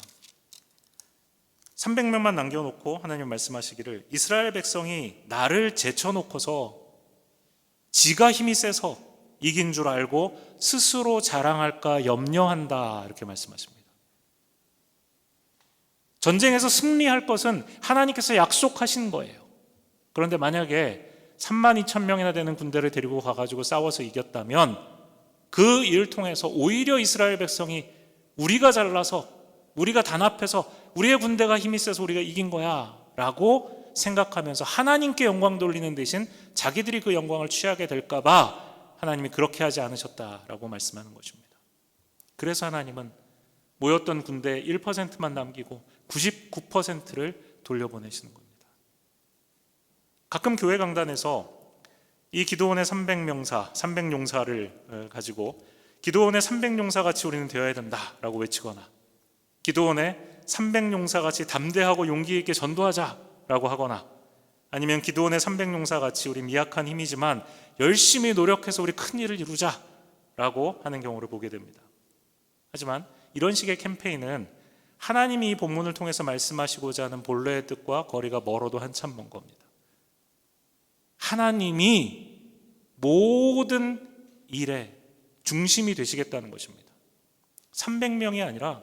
S5: 300명만 남겨놓고 하나님 말씀하시기를 이스라엘 백성이 나를 제쳐놓고서 지가 힘이 세서 이긴 줄 알고 스스로 자랑할까 염려한다, 이렇게 말씀하십니다. 전쟁에서 승리할 것은 하나님께서 약속하신 거예요. 그런데 만약에 32,000명이나 되는 군대를 데리고 가가지고 싸워서 이겼다면 그 일을 통해서 오히려 이스라엘 백성이 우리가 잘나서 우리가 단합해서 우리의 군대가 힘이 세서 우리가 이긴 거야 라고 생각하면서 하나님께 영광 돌리는 대신 자기들이 그 영광을 취하게 될까 봐 하나님이 그렇게 하지 않으셨다라고 말씀하는 것입니다. 그래서 하나님은 모였던 군대 1%만 남기고 99%를 돌려보내시는 겁니다. 가끔 교회 강단에서 이 기도원의 300용사를 가지고 기도원의 300용사 같이 우리는 되어야 된다라고 외치거나 기도원의 300용사 같이 담대하고 용기 있게 전도하자라고 하거나 아니면 기도원의 300용사 같이 우리 미약한 힘이지만 열심히 노력해서 우리 큰 일을 이루자라고 하는 경우를 보게 됩니다. 하지만 이런 식의 캠페인은 하나님이 이 본문을 통해서 말씀하시고자 하는 본래의 뜻과 거리가 멀어도 한참 먼 겁니다. 하나님이 모든 일의 중심이 되시겠다는 것입니다. 300명이 아니라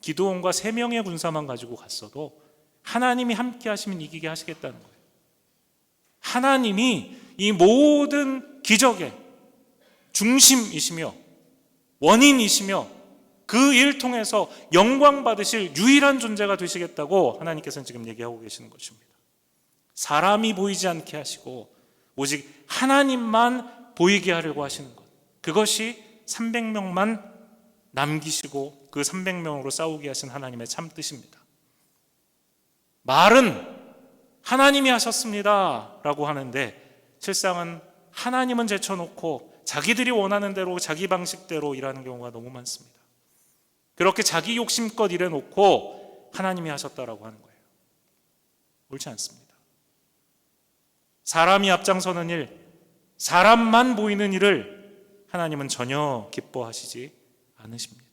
S5: 기드온과 3명의 군사만 가지고 갔어도 하나님이 함께 하시면 이기게 하시겠다는 거예요. 하나님이 이 모든 기적의 중심이시며 원인이시며 그 일 통해서 영광 받으실 유일한 존재가 되시겠다고 하나님께서는 지금 얘기하고 계시는 것입니다. 사람이 보이지 않게 하시고 오직 하나님만 보이게 하려고 하시는 것, 그것이 300명만 남기시고 그 300명으로 싸우게 하신 하나님의 참 뜻입니다. 말은 하나님이 하셨습니다 라고 하는데 실상은 하나님은 제쳐놓고 자기들이 원하는 대로 자기 방식대로 일하는 경우가 너무 많습니다. 그렇게 자기 욕심껏 일해놓고 하나님이 하셨다라고 하는 거예요. 옳지 않습니다. 사람이 앞장서는 일, 사람만 보이는 일을 하나님은 전혀 기뻐하시지 않으십니다.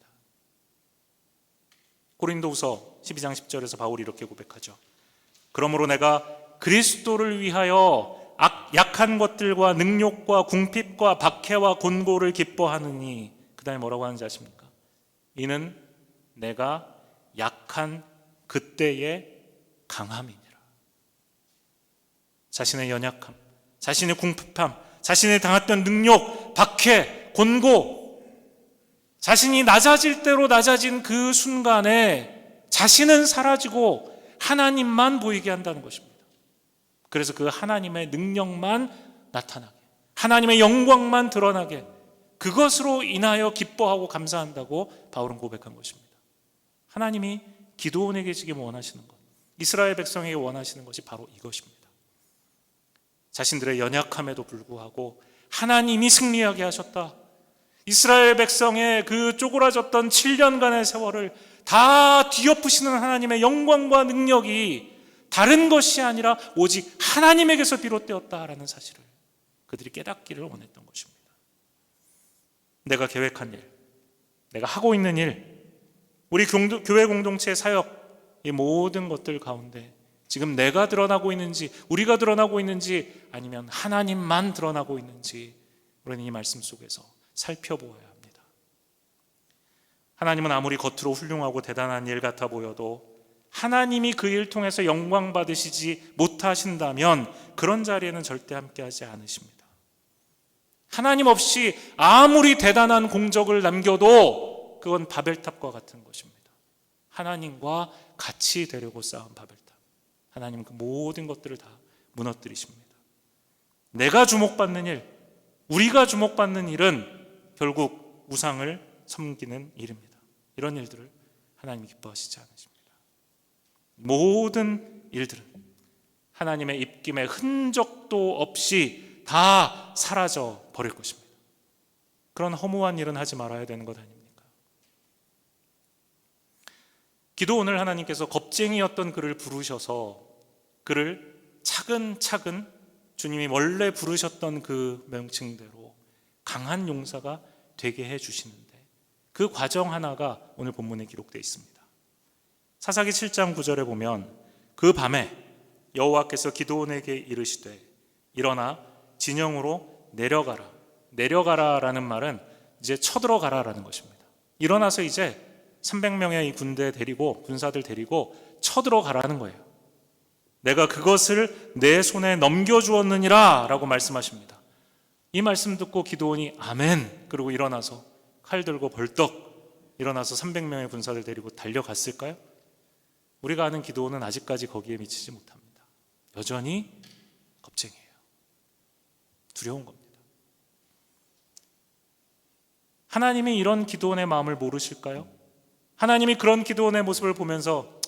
S5: 고린도후서 12장 10절에서 바울이 이렇게 고백하죠. 그러므로 내가 그리스도를 위하여 약한 것들과 능욕과 궁핍과 박해와 곤고를 기뻐하느니, 그 다음에 뭐라고 하는지 아십니까? 이는 내가 약한 그때의 강함이니라. 자신의 연약함, 자신의 궁핍함, 자신의 당했던 능욕, 박해, 곤고, 자신이 낮아질 대로 낮아진 그 순간에 자신은 사라지고 하나님만 보이게 한다는 것입니다. 그래서 그 하나님의 능력만 나타나게, 하나님의 영광만 드러나게, 그것으로 인하여 기뻐하고 감사한다고 바울은 고백한 것입니다. 하나님이 기드온에게 지금 원하시는 것, 이스라엘 백성에게 원하시는 것이 바로 이것입니다. 자신들의 연약함에도 불구하고 하나님이 승리하게 하셨다. 이스라엘 백성의 그 쪼그라졌던 7년간의 세월을 다 뒤엎으시는 하나님의 영광과 능력이 다른 것이 아니라 오직 하나님에게서 비롯되었다라는 사실을 그들이 깨닫기를 원했던 것입니다. 내가 계획한 일, 내가 하고 있는 일, 우리 교회 공동체의 사역, 이 모든 것들 가운데 지금 내가 드러나고 있는지, 우리가 드러나고 있는지, 아니면 하나님만 드러나고 있는지 우리는 이 말씀 속에서 살펴보아야 합니다. 하나님은 아무리 겉으로 훌륭하고 대단한 일 같아 보여도 하나님이 그 일 통해서 영광 받으시지 못하신다면 그런 자리에는 절대 함께하지 않으십니다. 하나님 없이 아무리 대단한 공적을 남겨도 그건 바벨탑과 같은 것입니다. 하나님과 같이 되려고 쌓은 바벨탑. 하나님은 그 모든 것들을 다 무너뜨리십니다. 내가 주목받는 일, 우리가 주목받는 일은 결국 우상을 섬기는 일입니다. 이런 일들을 하나님이 기뻐하시지 않으십니다. 모든 일들은 하나님의 입김의 흔적도 없이 다 사라져 버릴 것입니다. 그런 허무한 일은 하지 말아야 되는 것 아닙니까? 기도원을 하나님께서 겁쟁이였던 그를 부르셔서 그를 차근차근 주님이 원래 부르셨던 그 명칭대로 강한 용사가 되게 해주시는데, 그 과정 하나가 오늘 본문에 기록되어 있습니다. 사사기 7장 9절에 보면 그 밤에 여호와께서 기드온에게 이르시되 일어나 진영으로 내려가라. 내려가라라는 말은 이제 쳐들어가라라는 것입니다. 일어나서 이제 300명의 이 군사들 데리고 쳐들어가라는 거예요. 내가 그것을 내 손에 넘겨주었느니라 라고 말씀하십니다. 이 말씀 듣고 기드온이 아멘 그러고 일어나서 칼 들고 벌떡 일어나서 300명의 군사들 데리고 달려갔을까요? 우리가 아는 기드온은 아직까지 거기에 미치지 못합니다. 여전히 겁쟁이에요. 두려운 겁니다. 하나님이 이런 기드온의 마음을 모르실까요? 하나님이 그런 기드온의 모습을 보면서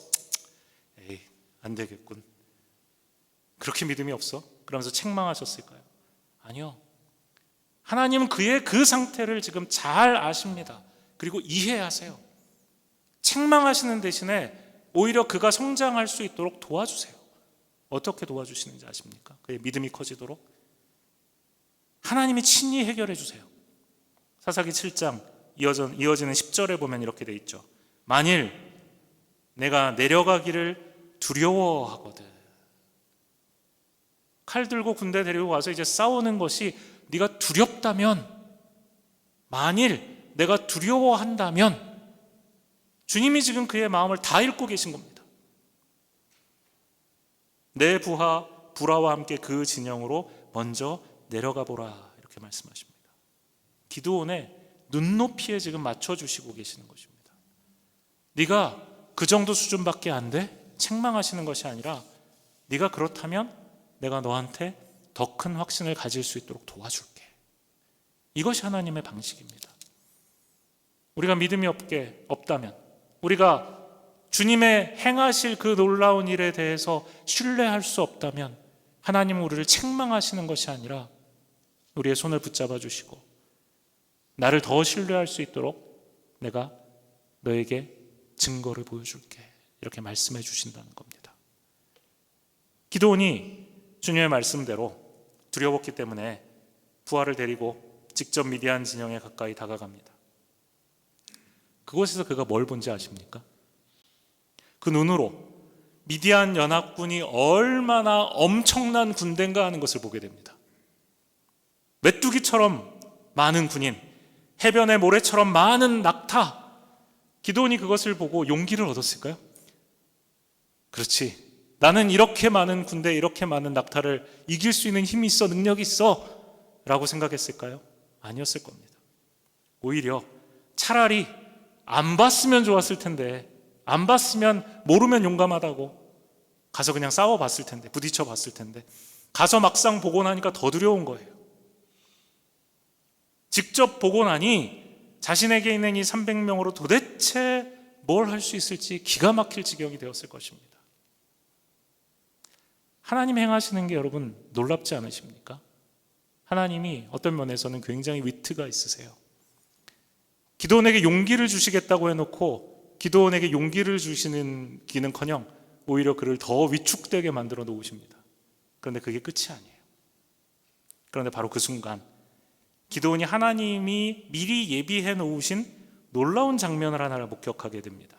S5: 에이, 안 되겠군, 그렇게 믿음이 없어? 그러면서 책망하셨을까요? 아니요. 하나님은 그의 그 상태를 지금 잘 아십니다. 그리고 이해하세요. 책망하시는 대신에 오히려 그가 성장할 수 있도록 도와주세요. 어떻게 도와주시는지 아십니까? 그의 믿음이 커지도록 하나님이 친히 해결해 주세요. 사사기 7장 이어지는 10절에 보면 이렇게 돼 있죠. 만일 내가 내려가기를 두려워하거든. 칼 들고 군대 데리고 와서 이제 싸우는 것이 네가 두렵다면, 만일 내가 두려워한다면, 주님이 지금 그의 마음을 다 읽고 계신 겁니다. 내 부하 부라와 함께 그 진영으로 먼저 내려가 보라 이렇게 말씀하십니다. 기드온의 눈높이에 지금 맞춰주시고 계시는 것입니다. 네가 그 정도 수준밖에 안 돼? 책망하시는 것이 아니라 네가 그렇다면 내가 너한테 더 큰 확신을 가질 수 있도록 도와줄게. 이것이 하나님의 방식입니다. 우리가 믿음이 없다면, 우리가 주님의 행하실 그 놀라운 일에 대해서 신뢰할 수 없다면 하나님은 우리를 책망하시는 것이 아니라 우리의 손을 붙잡아 주시고 나를 더 신뢰할 수 있도록 내가 너에게 증거를 보여줄게 이렇게 말씀해 주신다는 겁니다. 기드온이 주님의 말씀대로 두려웠기 때문에 부하를 데리고 직접 미디안 진영에 가까이 다가갑니다. 그곳에서 그가 뭘 본지 아십니까? 그 눈으로 미디안 연합군이 얼마나 엄청난 군대인가 하는 것을 보게 됩니다. 메뚜기처럼 많은 군인, 해변의 모래처럼 많은 낙타. 기드온이 그것을 보고 용기를 얻었을까요? 그렇지, 나는 이렇게 많은 군대, 이렇게 많은 낙타를 이길 수 있는 힘이 있어, 능력이 있어 라고 생각했을까요? 아니었을 겁니다. 오히려 차라리 안 봤으면 좋았을 텐데, 안 봤으면 모르면 용감하다고 가서 그냥 싸워봤을 텐데, 부딪혀 봤을 텐데, 가서 막상 보고 나니까 더 두려운 거예요. 직접 보고 나니 자신에게 있는 이 300명으로 도대체 뭘 할 수 있을지 기가 막힐 지경이 되었을 것입니다. 하나님 행하시는 게 여러분 놀랍지 않으십니까? 하나님이 어떤 면에서는 굉장히 위트가 있으세요. 기드온에게 용기를 주시겠다고 해놓고 기드온에게 용기를 주시는 기는커녕 오히려 그를 더 위축되게 만들어 놓으십니다. 그런데 그게 끝이 아니에요. 그런데 바로 그 순간 기드온이 하나님이 미리 예비해 놓으신 놀라운 장면을 하나를 목격하게 됩니다.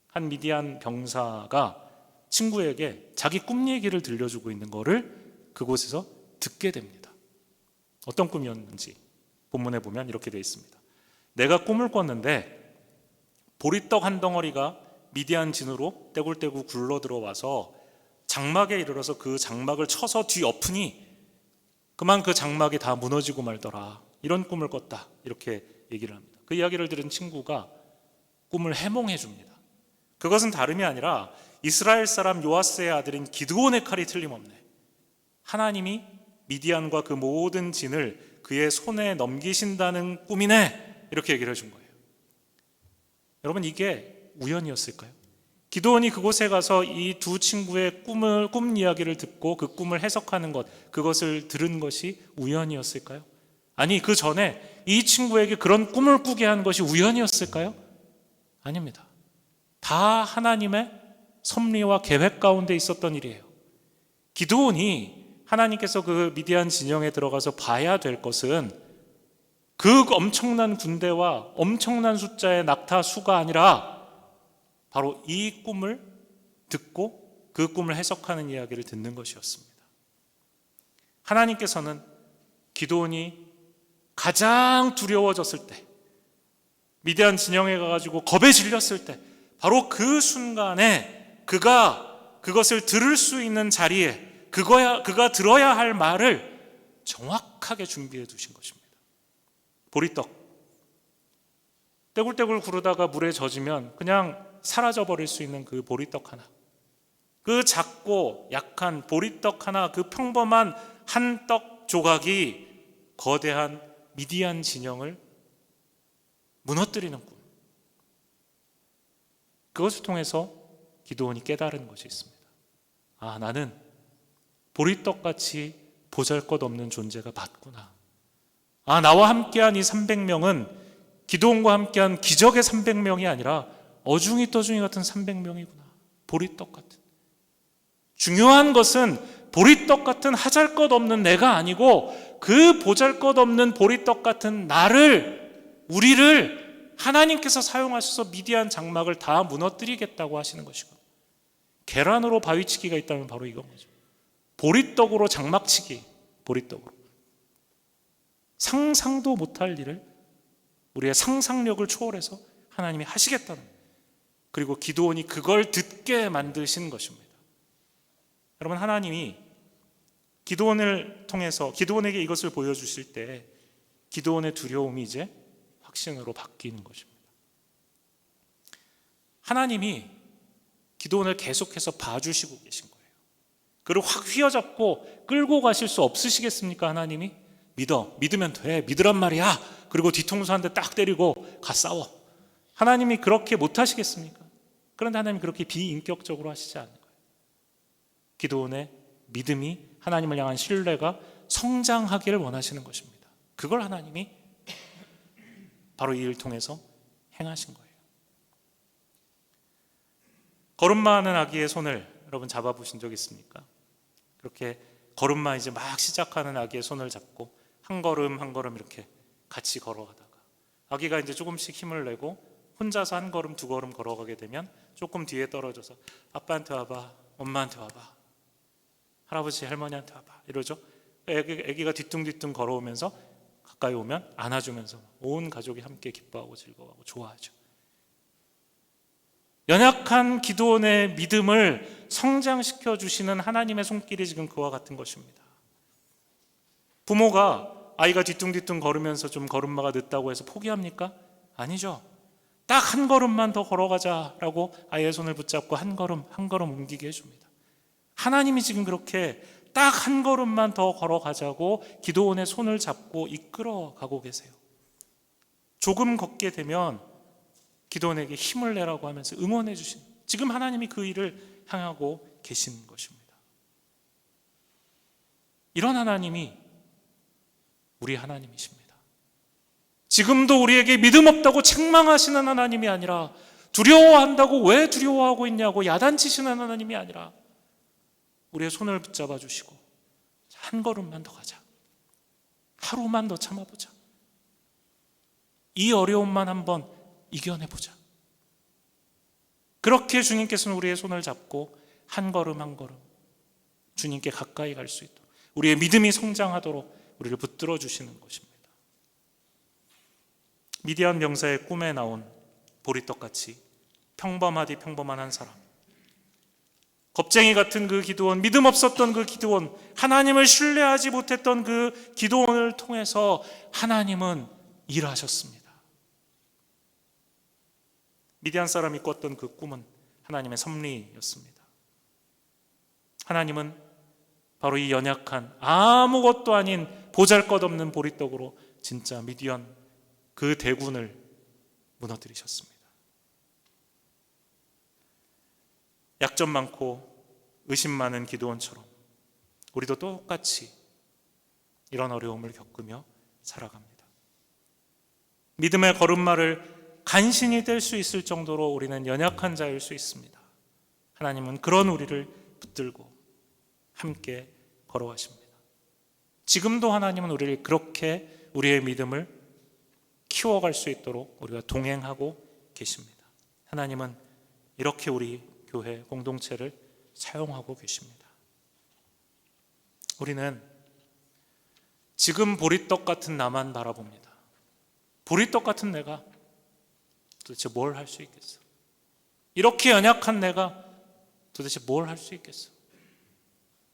S5: 한 미디안 병사가 친구에게 자기 꿈 얘기를 들려주고 있는 것을 그곳에서 듣게 됩니다. 어떤 꿈이었는지 본문에 보면 이렇게 되어 있습니다. 내가 꿈을 꿨는데 보리떡 한 덩어리가 미디안 진으로 떼굴떼굴 굴러 들어와서 장막에 이르러서 그 장막을 쳐서 뒤엎으니 그만 그 장막이 다 무너지고 말더라. 이런 꿈을 꿨다. 이렇게 얘기를 합니다. 그 이야기를 들은 친구가 꿈을 해몽해 줍니다. 그것은 다름이 아니라 이스라엘 사람 요아스의 아들인 기드온의 칼이 틀림없네. 하나님이 미디안과 그 모든 진을 그의 손에 넘기신다는 꿈이네. 이렇게 얘기를 해준 거예요. 여러분, 이게 우연이었을까요? 기드온이 그곳에 가서 이 두 친구의 꿈 이야기를 듣고 그 꿈을 해석하는 것, 그것을 들은 것이 우연이었을까요? 아니, 그 전에 이 친구에게 그런 꿈을 꾸게 한 것이 우연이었을까요? 아닙니다. 다 하나님의 섭리와 계획 가운데 있었던 일이에요. 기드온이 하나님께서 그 미디안 진영에 들어가서 봐야 될 것은 그 엄청난 군대와 엄청난 숫자의 낙타 수가 아니라 바로 이 꿈을 듣고 그 꿈을 해석하는 이야기를 듣는 것이었습니다. 하나님께서는 기드온이 가장 두려워졌을 때, 미디안 진영에 가가지고 겁에 질렸을 때, 바로 그 순간에 그가 그것을 들을 수 있는 자리에 그가 들어야 할 말을 정확하게 준비해 두신 것입니다. 보리떡, 떼굴떼굴 구르다가 물에 젖으면 그냥 사라져버릴 수 있는 그 보리떡 하나, 그 작고 약한 보리떡 하나, 그 평범한 한 떡 조각이 거대한 미디안 진영을 무너뜨리는 꿈, 그것을 통해서 기드온이 깨달은 것이 있습니다. 아, 나는 보리떡같이 보잘것없는 존재가 맞구나. 아, 나와 함께한 이 300명은 기드온과 함께한 기적의 300명이 아니라 어중이 떠중이 같은 300명이구나. 보리떡 같은. 중요한 것은 보리떡 같은 하잘것없는 내가 아니고 그 보잘것없는 보리떡 같은 나를, 우리를 하나님께서 사용하셔서 미디안 장막을 다 무너뜨리겠다고 하시는 것이고, 계란으로 바위치기가 있다면 바로 이건 거죠. 보리떡으로 장막치기, 보리떡으로. 상상도 못할 일을, 우리의 상상력을 초월해서 하나님이 하시겠다는, 그리고 기드온이 그걸 듣게 만드신 것입니다. 여러분, 하나님이 기드온을 통해서 기드온에게 이것을 보여주실 때 기드온의 두려움이 이제 확신으로 바뀌는 것입니다. 하나님이 기드온을 계속해서 봐주시고 계신 거예요. 그를 확 휘어잡고 끌고 가실 수 없으시겠습니까? 하나님이 믿으면 돼, 믿으란 말이야. 그리고 뒤통수 한 대 딱 때리고 가 싸워. 하나님이 그렇게 못하시겠습니까? 그런데 하나님이 그렇게 비인격적으로 하시지 않는 거예요. 기드온의 믿음이, 하나님을 향한 신뢰가 성장하기를 원하시는 것입니다. 그걸 하나님이 바로 이 일을 통해서 행하신 거예요. 걸음마하는 아기의 손을 여러분 잡아보신 적 있습니까? 그렇게 걸음마 이제 막 시작하는 아기의 손을 잡고 한 걸음 한 걸음 이렇게 같이 걸어가다가 아기가 이제 조금씩 힘을 내고 혼자서 한 걸음 두 걸음 걸어가게 되면 조금 뒤에 떨어져서 아빠한테 와봐, 엄마한테 와봐, 할아버지 할머니한테 와봐 이러죠. 아기가 뒤뚱뒤뚱 걸어오면서 가까이 오면 안아주면서 온 가족이 함께 기뻐하고 즐거워하고 좋아하죠. 연약한 기드온의 믿음을 성장시켜 주시는 하나님의 손길이 지금 그와 같은 것입니다. 부모가 아이가 뒤뚱뒤뚱 걸으면서 좀 걸음마가 늦다고 해서 포기합니까? 아니죠. 딱 한 걸음만 더 걸어가자라고 아이의 손을 붙잡고 한 걸음 한 걸음 옮기게 해줍니다. 하나님이 지금 그렇게 딱 한 걸음만 더 걸어가자고 기드온의 손을 잡고 이끌어가고 계세요. 조금 걷게 되면 기드온에게 힘을 내라고 하면서 응원해 주신, 지금 하나님이 그 일을 향하고 계신 것입니다. 이런 하나님이 우리 하나님이십니다. 지금도 우리에게 믿음 없다고 책망하시는 하나님이 아니라, 두려워한다고 왜 두려워하고 있냐고 야단치시는 하나님이 아니라 우리의 손을 붙잡아 주시고 한 걸음만 더 가자, 하루만 더 참아보자, 이 어려움만 한번 이겨내보자. 그렇게 주님께서는 우리의 손을 잡고 한 걸음 한 걸음 주님께 가까이 갈 수 있도록, 우리의 믿음이 성장하도록 우리를 붙들어 주시는 것입니다. 미디안 병사의 꿈에 나온 보리떡같이 평범하디 평범한 한 사람, 겁쟁이 같은 그 기드온, 믿음 없었던 그 기드온, 하나님을 신뢰하지 못했던 그 기드온을 통해서 하나님은 일하셨습니다. 미디안 사람이 꿨던 그 꿈은 하나님의 섭리였습니다. 하나님은 바로 이 연약한 아무것도 아닌 보잘것없는 보리떡으로 진짜 미디안 그 대군을 무너뜨리셨습니다. 약점 많고 의심 많은 기드온처럼 우리도 똑같이 이런 어려움을 겪으며 살아갑니다. 믿음의 걸음마를 간신히 될 수 있을 정도로 우리는 연약한 자일 수 있습니다. 하나님은 그런 우리를 붙들고 함께 걸어가십니다. 지금도 하나님은 우리를 그렇게 우리의 믿음을 키워갈 수 있도록 우리가 동행하고 계십니다. 하나님은 이렇게 우리 교회 공동체를 사용하고 계십니다. 우리는 지금 보리떡 같은 나만 바라봅니다. 보리떡 같은 내가 도대체 뭘 할 수 있겠어? 이렇게 연약한 내가 도대체 뭘 할 수 있겠어?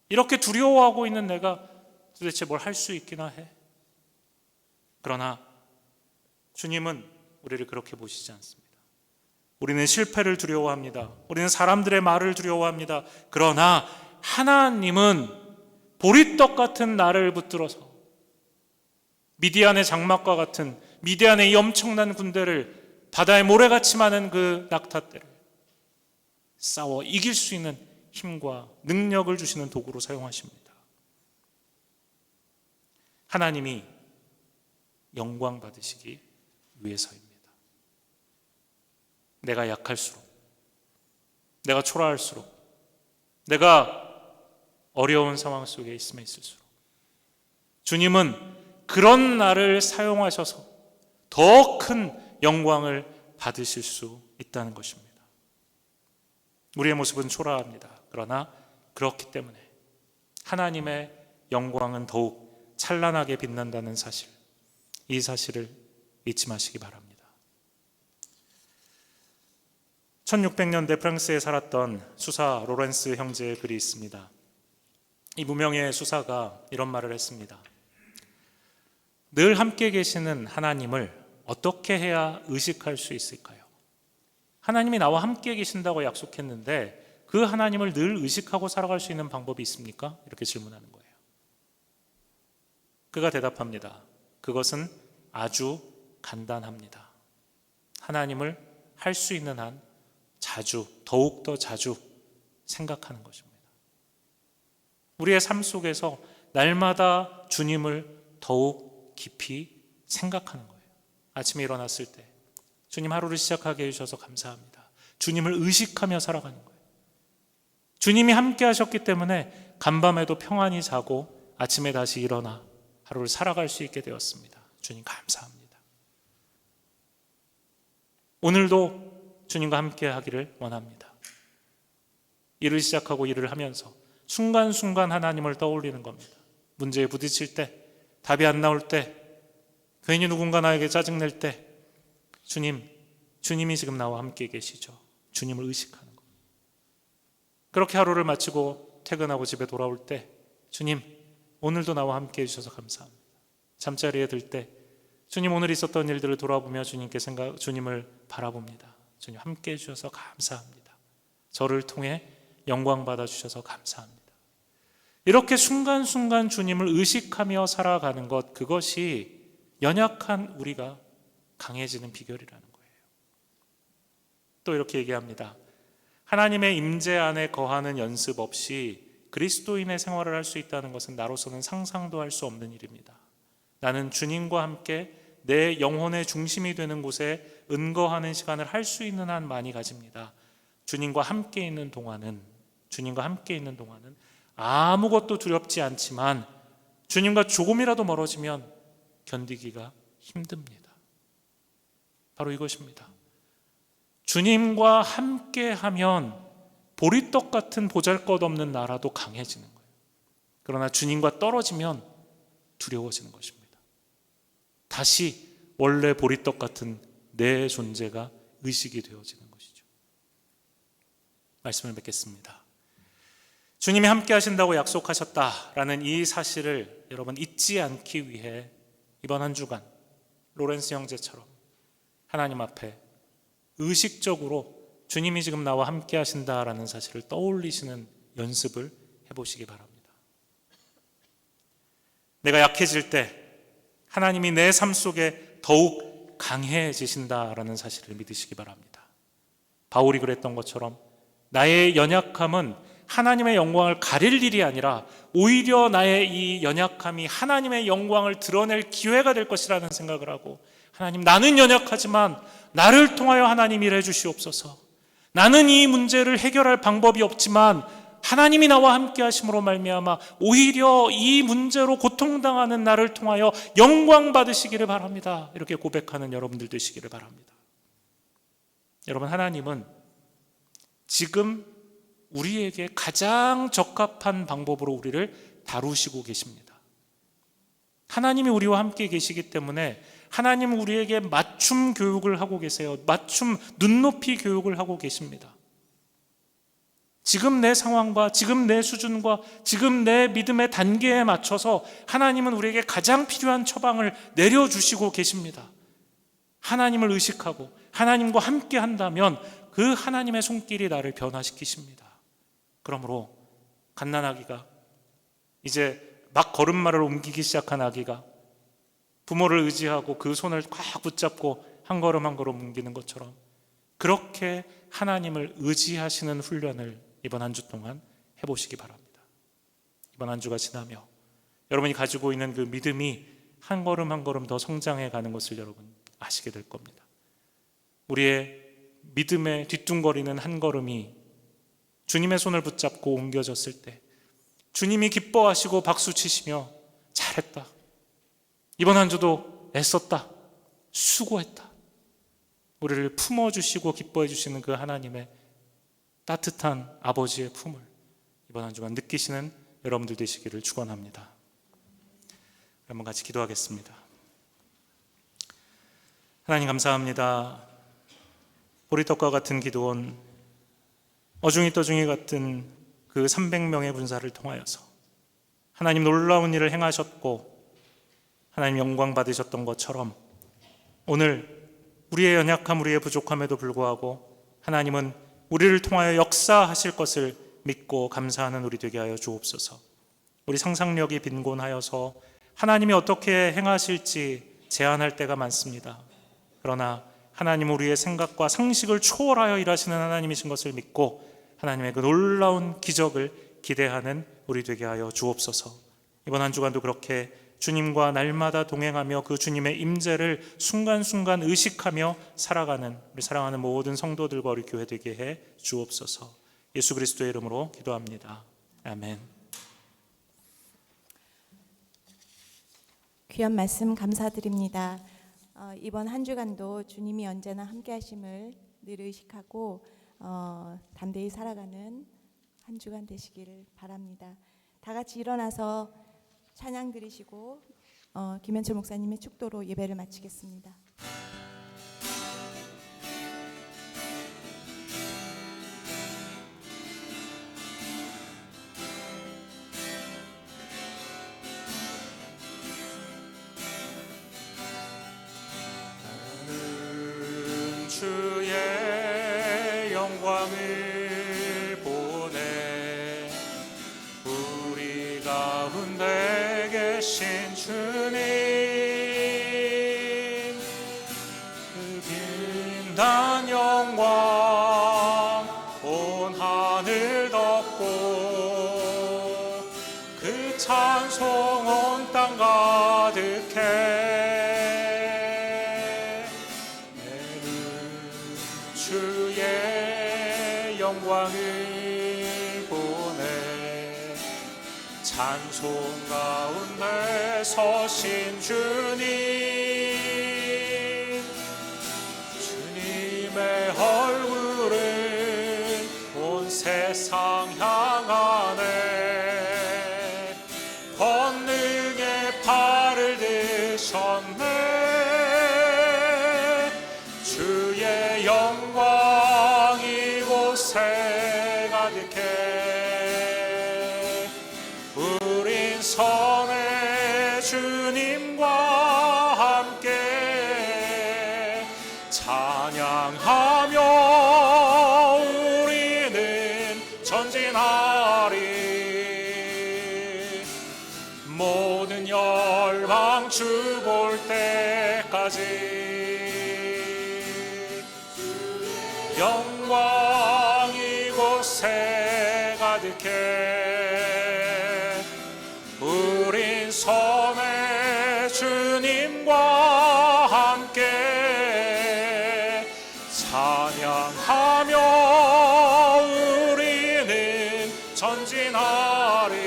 S5: 이렇게 두려워하고 있는 내가 도대체 뭘 할 수 있기나 해? 그러나 주님은 우리를 그렇게 보시지 않습니다. 우리는 실패를 두려워합니다. 우리는 사람들의 말을 두려워합니다. 그러나 하나님은 보리떡 같은 나를 붙들어서 미디안의 장막과 같은 미디안의 이 엄청난 군대를 바다의 모래같이 많은 그 낙타떼를 싸워 이길 수 있는 힘과 능력을 주시는 도구로 사용하십니다. 하나님이 영광 받으시기 위해서입니다. 내가 약할수록, 내가 초라할수록, 내가 어려운 상황 속에 있음에 있을수록 주님은 그런 나를 사용하셔서 더 큰 영광을 받으실 수 있다는 것입니다. 우리의 모습은 초라합니다. 그러나 그렇기 때문에 하나님의 영광은 더욱 찬란하게 빛난다는 사실, 이 사실을 잊지 마시기 바랍니다. 1600년대 프랑스에 살았던 수사 로렌스 형제의 글이 있습니다. 이 무명의 수사가 이런 말을 했습니다. 늘 함께 계시는 하나님을 어떻게 해야 의식할 수 있을까요? 하나님이 나와 함께 계신다고 약속했는데 그 하나님을 늘 의식하고 살아갈 수 있는 방법이 있습니까? 이렇게 질문하는 거예요. 그가 대답합니다. 그것은 아주 간단합니다. 하나님을 할 수 있는 한 자주, 더욱더 자주 생각하는 것입니다. 우리의 삶 속에서 날마다 주님을 더욱 깊이 생각하는 거예요. 아침에 일어났을 때 주님 하루를 시작하게 해주셔서 감사합니다. 주님을 의식하며 살아가는 거예요. 주님이 함께 하셨기 때문에 간밤에도 평안히 자고 아침에 다시 일어나 하루를 살아갈 수 있게 되었습니다. 주님 감사합니다. 오늘도 주님과 함께 하기를 원합니다. 일을 시작하고 일을 하면서 순간순간 하나님을 떠올리는 겁니다. 문제에 부딪힐 때, 답이 안 나올 때, 괜히 누군가 나에게 짜증낼 때 주님이 지금 나와 함께 계시죠. 주님을 의식하는 것. 그렇게 하루를 마치고 퇴근하고 집에 돌아올 때 주님 오늘도 나와 함께 해주셔서 감사합니다. 잠자리에 들 때 주님 오늘 있었던 일들을 돌아보며 주님을 바라봅니다. 주님 함께 해주셔서 감사합니다. 저를 통해 영광 받아주셔서 감사합니다. 이렇게 순간순간 주님을 의식하며 살아가는 것, 그것이 연약한 우리가 강해지는 비결이라는 거예요. 또 이렇게 얘기합니다. 하나님의 임재 안에 거하는 연습 없이 그리스도인의 생활을 할 수 있다는 것은 나로서는 상상도 할 수 없는 일입니다. 나는 주님과 함께 내 영혼의 중심이 되는 곳에 은거하는 시간을 할 수 있는 한 많이 가집니다. 주님과 함께 있는 동안은 아무것도 두렵지 않지만 주님과 조금이라도 멀어지면 견디기가 힘듭니다. 바로 이것입니다. 주님과 함께하면 보리떡 같은 보잘것없는 나라도 강해지는 거예요. 그러나 주님과 떨어지면 두려워지는 것입니다. 다시 원래 보리떡 같은 내 존재가 의식이 되어지는 것이죠. 말씀을 맺겠습니다. 주님이 함께 하신다고 약속하셨다라는 이 사실을 여러분 잊지 않기 위해 이번 한 주간 로렌스 형제처럼 하나님 앞에 의식적으로 주님이 지금 나와 함께 하신다라는 사실을 떠올리시는 연습을 해보시기 바랍니다. 내가 약해질 때 하나님이 내 삶 속에 더욱 강해지신다라는 사실을 믿으시기 바랍니다. 바울이 그랬던 것처럼 나의 연약함은 하나님의 영광을 가릴 일이 아니라 오히려 나의 이 연약함이 하나님의 영광을 드러낼 기회가 될 것이라는 생각을 하고, 하나님 나는 연약하지만 나를 통하여 하나님 일해 주시옵소서. 나는 이 문제를 해결할 방법이 없지만 하나님이 나와 함께 하심으로 말미암아 오히려 이 문제로 고통당하는 나를 통하여 영광 받으시기를 바랍니다. 이렇게 고백하는 여러분들 되시기를 바랍니다. 여러분, 하나님은 지금 우리에게 가장 적합한 방법으로 우리를 다루시고 계십니다. 하나님이 우리와 함께 계시기 때문에 하나님은 우리에게 맞춤 교육을 하고 계세요. 맞춤 눈높이 교육을 하고 계십니다. 지금 내 상황과 지금 내 수준과 지금 내 믿음의 단계에 맞춰서 하나님은 우리에게 가장 필요한 처방을 내려주시고 계십니다. 하나님을 의식하고 하나님과 함께 한다면 그 하나님의 손길이 나를 변화시키십니다. 그러므로 갓난아기가, 이제 막 걸음마를 옮기기 시작한 아기가 부모를 의지하고 그 손을 꽉 붙잡고 한 걸음 한 걸음 옮기는 것처럼 그렇게 하나님을 의지하시는 훈련을 이번 한 주 동안 해보시기 바랍니다. 이번 한 주가 지나며 여러분이 가지고 있는 그 믿음이 한 걸음 한 걸음 더 성장해 가는 것을 여러분 아시게 될 겁니다. 우리의 믿음의 뒤뚱거리는 한 걸음이 주님의 손을 붙잡고 옮겨졌을 때 주님이 기뻐하시고 박수치시며 잘했다, 이번 한 주도 애썼다, 수고했다, 우리를 품어주시고 기뻐해 주시는 그 하나님의 따뜻한 아버지의 품을 이번 한 주간 느끼시는 여러분들 되시기를 축원합니다. 한번 같이 기도하겠습니다. 하나님 감사합니다. 보리떡과 같은 기도원, 어중이 떠중이 같은 그 300명의 군사를 통하여서 하나님 놀라운 일을 행하셨고 하나님 영광 받으셨던 것처럼 오늘 우리의 연약함, 우리의 부족함에도 불구하고 하나님은 우리를 통하여 역사하실 것을 믿고 감사하는 우리 되게 하여 주옵소서. 우리 상상력이 빈곤하여서 하나님이 어떻게 행하실지 제한할 때가 많습니다. 그러나 하나님은 우리의 생각과 상식을 초월하여 일하시는 하나님이신 것을 믿고 하나님의 그 놀라운 기적을 기대하는 우리 되게 하여 주옵소서. 이번 한 주간도 그렇게 주님과 날마다 동행하며 그 주님의 임재를 순간순간 의식하며 살아가는 우리 사랑하는 모든 성도들과 우리 교회 되게 해 주옵소서. 예수 그리스도의 이름으로 기도합니다. 아멘.
S4: 귀한 말씀 감사드립니다. 이번 한 주간도 주님이 언제나 함께 하심을 늘 의식하고 담대히 살아가는 한 주간 되시기를 바랍니다. 다 같이 일어나서 찬양 드리시고 김현철 목사님의 축도로 예배를 마치겠습니다.
S5: 주의 영광을 보내 우리 가운데 계신 주님, 그 빛난 영광 온 하늘 덮고 그 찬송 온 땅 가득해 주의 영광을 보내 찬송 가운데 서신 주님, 주님의 얼굴을 온 세상 향하네 권능의 팔을 드셨네 주의 영광 이곳에 가득해 우린 선의 주님과 함께 찬양하며 우리는 전진하리 모든 열방 주 볼 때까지 영광 이곳에 가득해 우린 선의 주님과 함께 날이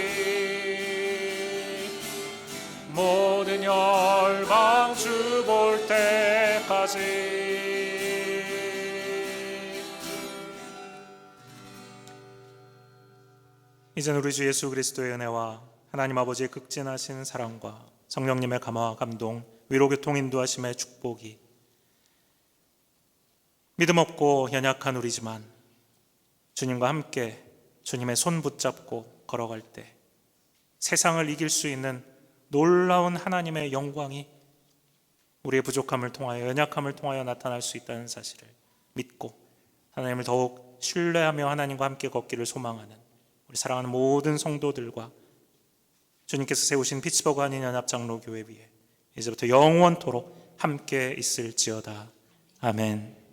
S5: 모든 열방 주 볼 때까지. 이제는 우리 주 예수 그리스도의 은혜와 하나님 아버지의 극진하신 사랑과 성령님의 감화와 감동, 위로 교통 인도하심의 축복이 믿음 없고 연약한 우리지만 주님과 함께 주님의 손 붙잡고 걸어갈 때 세상을 이길 수 있는 놀라운 하나님의 영광이 우리의 부족함을 통하여, 연약함을 통하여 나타날 수 있다는 사실을 믿고 하나님을 더욱 신뢰하며 하나님과 함께 걷기를 소망하는 우리 사랑하는 모든 성도들과 주님께서 세우신 피츠버그 한인연합장로교회 위에 이제부터 영원토록 함께 있을지어다. 아멘.